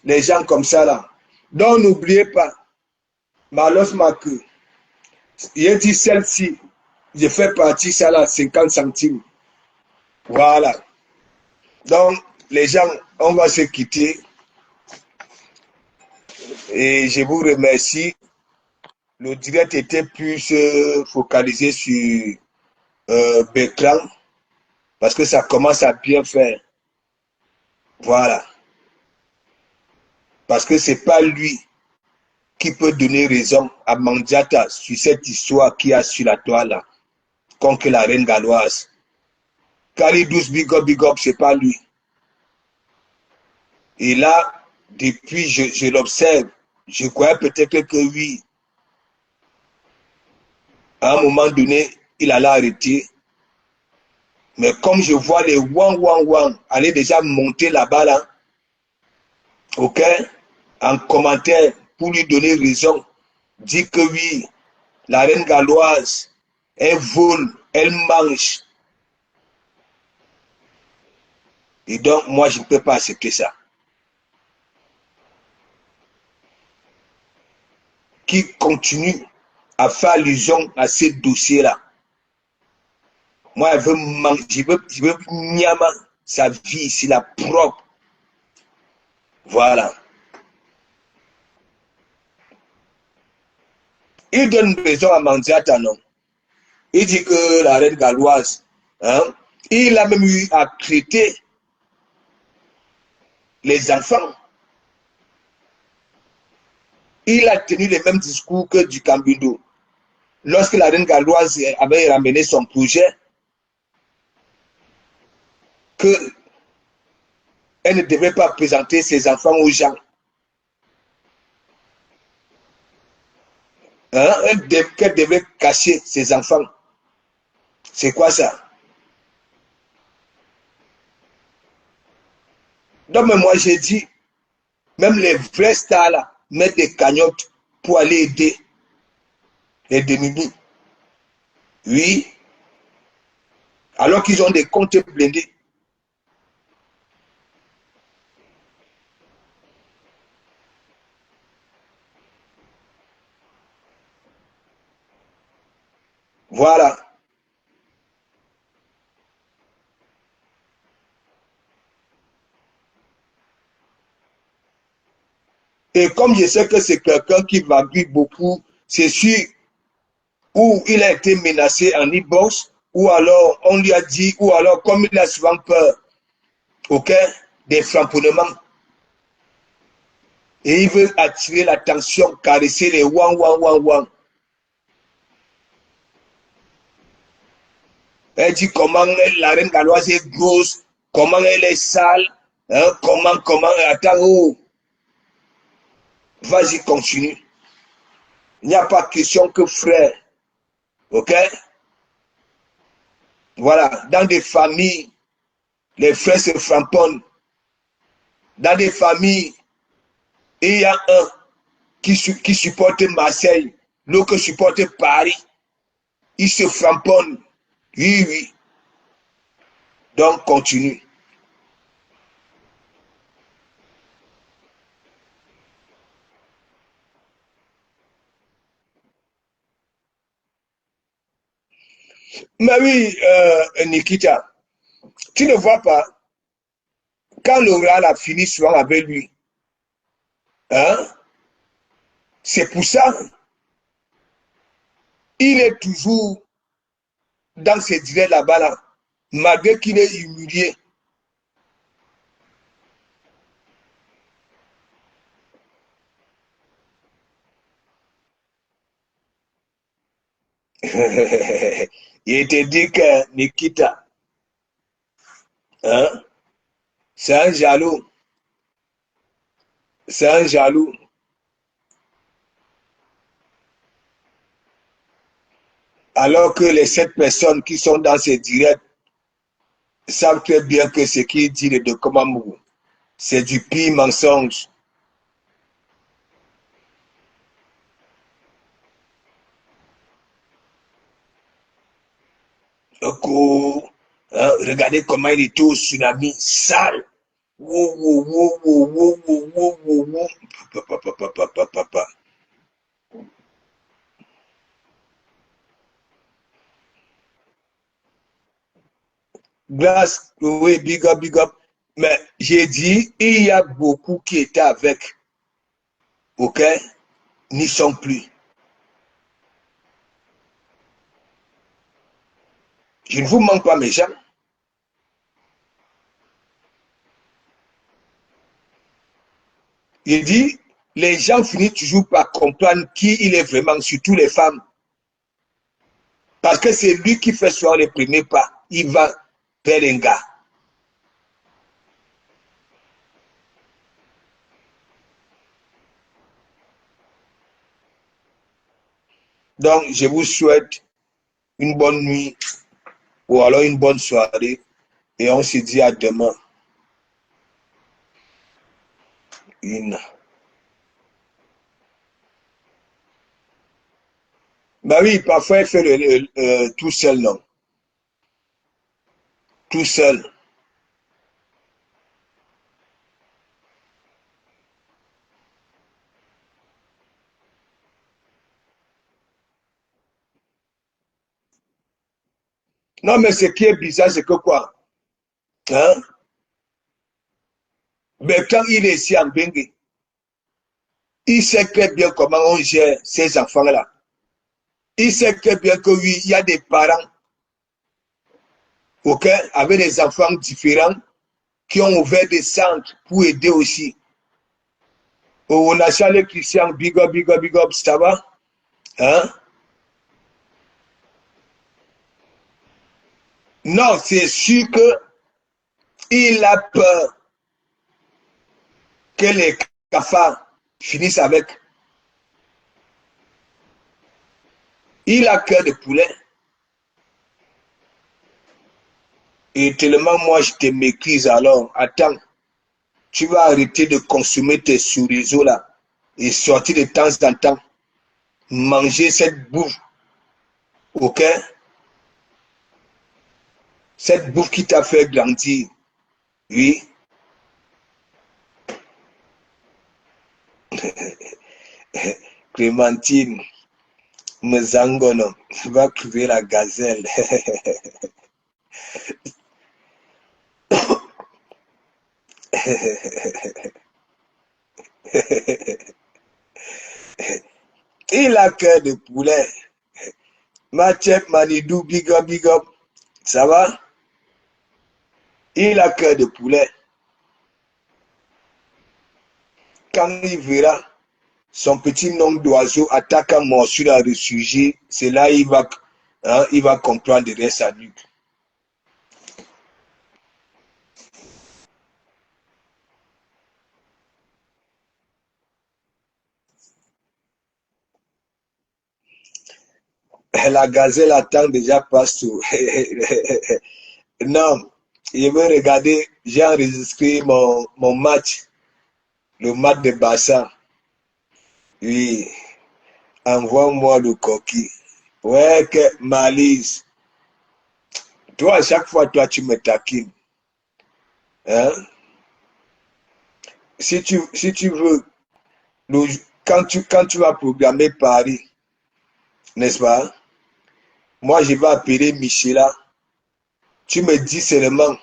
les gens comme ça, là. Donc, n'oubliez pas, Malos Maku, il dit celle-ci, je fais partie, ça là, 50 centimes. Voilà. Donc, les gens, on va se quitter. Et je vous remercie. Le direct était plus focalisé sur Bertrand, parce que ça commence à bien faire. Voilà. Parce que c'est pas lui qui peut donner raison à Mandiata sur cette histoire qu'il y a sur la toile contre la reine galloise. Kali 12 big up, c'est pas lui. Et là, depuis, je l'observe. Je croyais peut-être que oui, à un moment donné, il allait arrêter. Mais comme je vois les wang aller déjà monter là-bas, là, ok, en commentaire, pour lui donner raison, dit que oui, la reine galloise, elle vole, elle mange. Et donc, moi, je ne peux pas accepter ça. Qui continue à faire allusion à ces dossiers-là. Moi, je veux Nyama, sa vie ici, la propre. Voilà. Il donne raison à Mandiata, non? Il dit que la reine galloise, hein, il a même eu à traiter les enfants. Il a tenu les mêmes discours que du Cambindo. Lorsque la reine galloise avait ramené son projet, qu'elle ne devait pas présenter ses enfants aux gens. Hein? Qu'elle devait cacher ses enfants. C'est quoi ça? Donc, moi, j'ai dit, même les vrais stars là, mettent des cagnottes pour aller aider les démunis. Oui. Alors qu'ils ont des comptes blindés. Voilà. Et comme je sais que c'est quelqu'un qui vague beaucoup, c'est sûr, où il a été menacé en e-box, ou alors on lui a dit, ou alors comme il a souvent peur, ok, des flamponnements. Et il veut attirer l'attention, caresser les wang. Elle dit comment la reine galloise est grosse, comment elle est sale, hein, comment, attends, oh. Vas-y, continue. Il n'y a pas question que frère, ok? Voilà, dans des familles, les frères se frapponnent. Dans des familles, il y a un qui supporte Marseille, l'autre qui supporte Paris. Ils se frapponnent. Oui. Donc, continue. Mais oui, Nikita, tu ne vois pas, quand l'oral a fini souvent avec lui, hein, c'est pour ça, il est toujours dans ces directs là-bas, là, malgré qu'il est humilié. Il te dit que Nikita, hein, c'est un jaloux. C'est un jaloux. Alors que les 7 personnes qui sont dans ces directs savent très bien que ce qu'il dit de Komamou, c'est du pire mensonge. Hein, regardez comment il était au tsunami, sale. Glace, oui, big up. Mais j'ai dit, il y a beaucoup qui étaient avec. Ok? N'y sont plus. Je ne vous manque pas, mes gens. Il dit, les gens finissent toujours par comprendre qui il est vraiment, surtout les femmes. Parce que c'est lui qui fait souvent les premiers pas. Il va vers un gars. Donc, je vous souhaite une bonne nuit ou alors une bonne soirée et on se dit à demain. Bah oui, parfois il fait tout seul, non? Tout seul. Non, mais ce qui est bizarre, c'est que quoi? Hein? Mais quand il est ici en Bengue, il sait très bien comment on gère ces enfants-là. Il sait très bien que oui, il y a des parents, ok, avec des enfants différents qui ont ouvert des centres pour aider aussi. On a Charles Christian, big up, big up, big up, ça va? Hein? Non, c'est sûr que il a peur que les cafards finissent avec. Il a cœur de poulet. Et tellement moi je te méprise alors. Attends, tu vas arrêter de consommer tes sous-réseaux là et sortir de temps en temps. Manger cette bouffe. Ok? Cette bouffe qui t'a fait grandir. Oui. Clémentine, Mzangono, va trouver la gazelle. Il a cœur de poulet. Machep Manidou, big up, big up. Ça va? Il a cœur de poulet. Quand il verra son petit nombre d'oiseaux attaque un morceau à ressurgir, c'est là il va comprendre le reste adulte. La gazelle attend déjà partout. Non, je veux regarder, j'ai enregistré mon match, le match de Bassa. Oui, envoie-moi le coquille. Ouais, que malice. Toi, à chaque fois, toi, tu me taquines. Hein? Si tu veux, le- quand tu vas programmer Paris, n'est-ce pas? Moi, je vais appeler Michela. Tu me dis seulement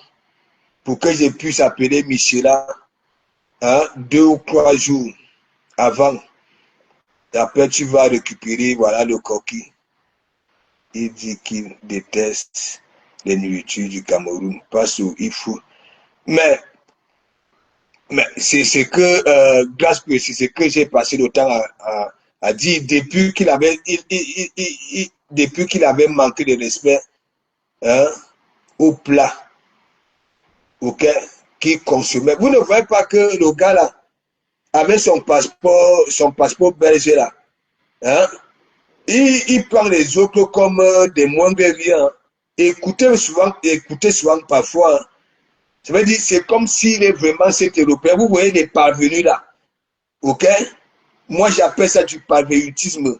pour que je puisse appeler Michela, hein, 2 ou 3 jours avant. Et après, tu vas récupérer, voilà, le coquille. Il dit qu'il déteste les nourritures du Cameroun parce qu'il faut. Mais, mais c'est ce que, grâce c'est ce que j'ai passé le temps à dire depuis qu'il avait, depuis qu'il avait manqué de respect, hein, au plat, ok, qu'il consommait. Vous ne voyez pas que le gars là, avec son passeport belge là, hein, il prend les autres comme des moins que rien. Écoutez souvent parfois. Hein. Ça veut dire, c'est comme s'il est vraiment cet Européen. Vous voyez les parvenus là. Ok? Moi, j'appelle ça du parvenutisme.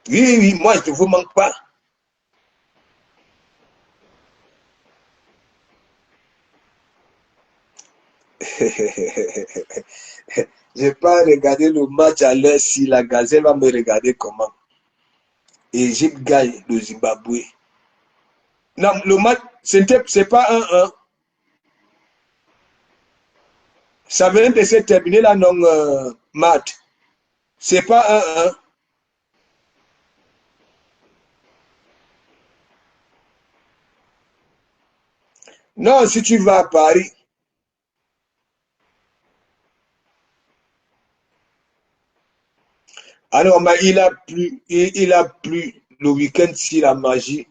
Oui, oui, oui, moi, je ne vous manque pas. Je n'ai pas regardé le match à l'heure si la gazelle va me regarder comment. Égypte gagne le Zimbabwe. Non, le match, c'est pas 1-1. Ça venait de se terminer là, non, Matt. C'est pas 1-1. Non, si tu vas à Paris. Alors, mais il a plu le week-end si la magie.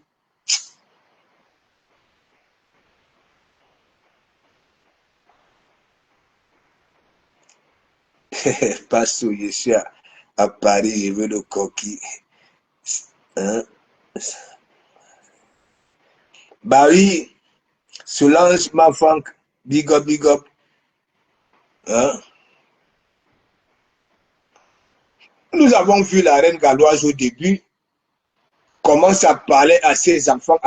Parce que je suis à Paris, je veux le coquille. Hein? Bah oui, Solange Mafank, big up, big up. Hein? Nous avons vu la reine galloise au début, comment ça parlait à ses enfants,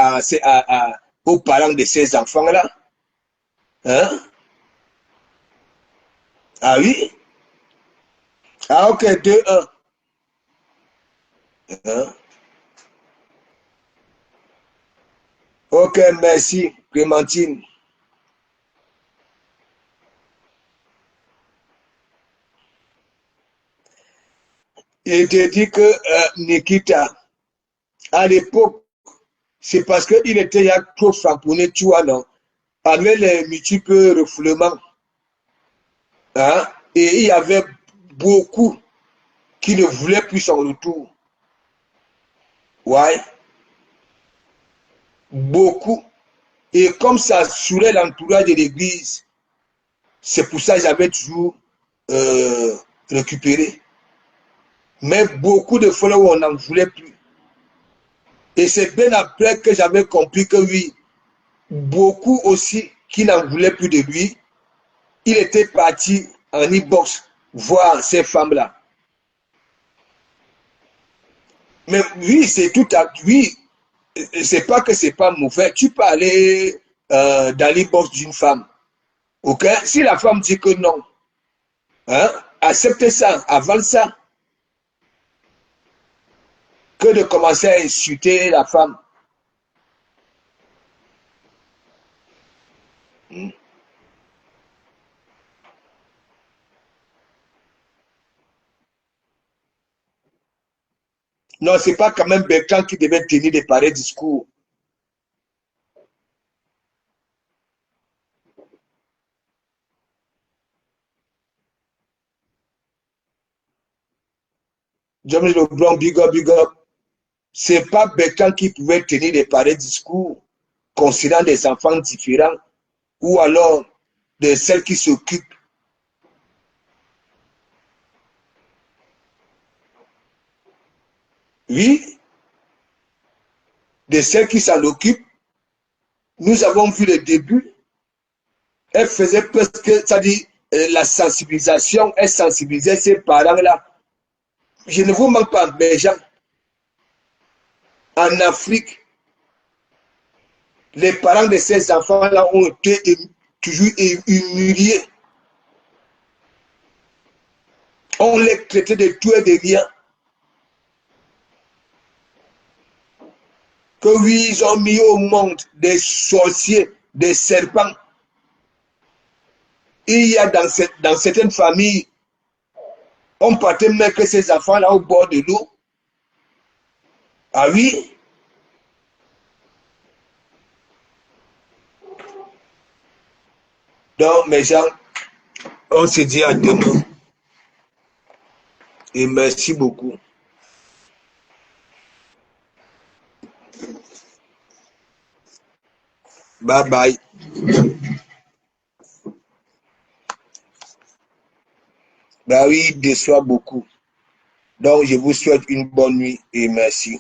aux parents de ses enfants-là. Hein? Ah oui? Ah ok, 2-1. Hein? Ok, merci, Clémentine. Il te dit que Nikita, à l'époque, c'est parce qu'il était trop framponné, tu vois, non? Avec les multiples refoulements. Hein? Et il y avait beaucoup qui ne voulaient plus son retour. Ouais. Beaucoup. Et comme ça saoulait l'entourage de l'église, c'est pour ça que j'avais toujours récupéré. Mais beaucoup de fois où on n'en voulait plus. Et c'est bien après que j'avais compris que oui, beaucoup aussi qui n'en voulaient plus de lui, il était parti en e-box voir ces femmes-là. Mais oui, c'est tout à oui, c'est pas que c'est pas mauvais. Tu peux aller dans l'e-box d'une femme. Ok? Si la femme dit que non, hein, accepte ça, avale ça, que de commencer à insulter la femme. Non, c'est pas quand même Bertrand qui devait tenir des pareils discours. James Leblanc, big up, big up. C'est pas Bertrand qui pouvait tenir des pareils discours concernant des enfants différents ou alors de celles qui s'occupent. Oui, de celles qui s'en occupent. Nous avons vu le début. Elle faisait presque, ça dit, la sensibilisation, elle sensibilisait ses parents-là. Je ne vous manque pas, mes gens. En Afrique, les parents de ces enfants-là ont été toujours humiliés. On les traitait de tout et de rien. Que oui, ils ont mis au monde des sorciers, des serpents. Il y a dans certaines familles, on partait mettre ces enfants-là au bord de l'eau. Ah oui? Donc, mes gens, on se dit à demain. Et merci beaucoup. Bye bye. Bah oui, il déçoit beaucoup. Donc, je vous souhaite une bonne nuit et merci.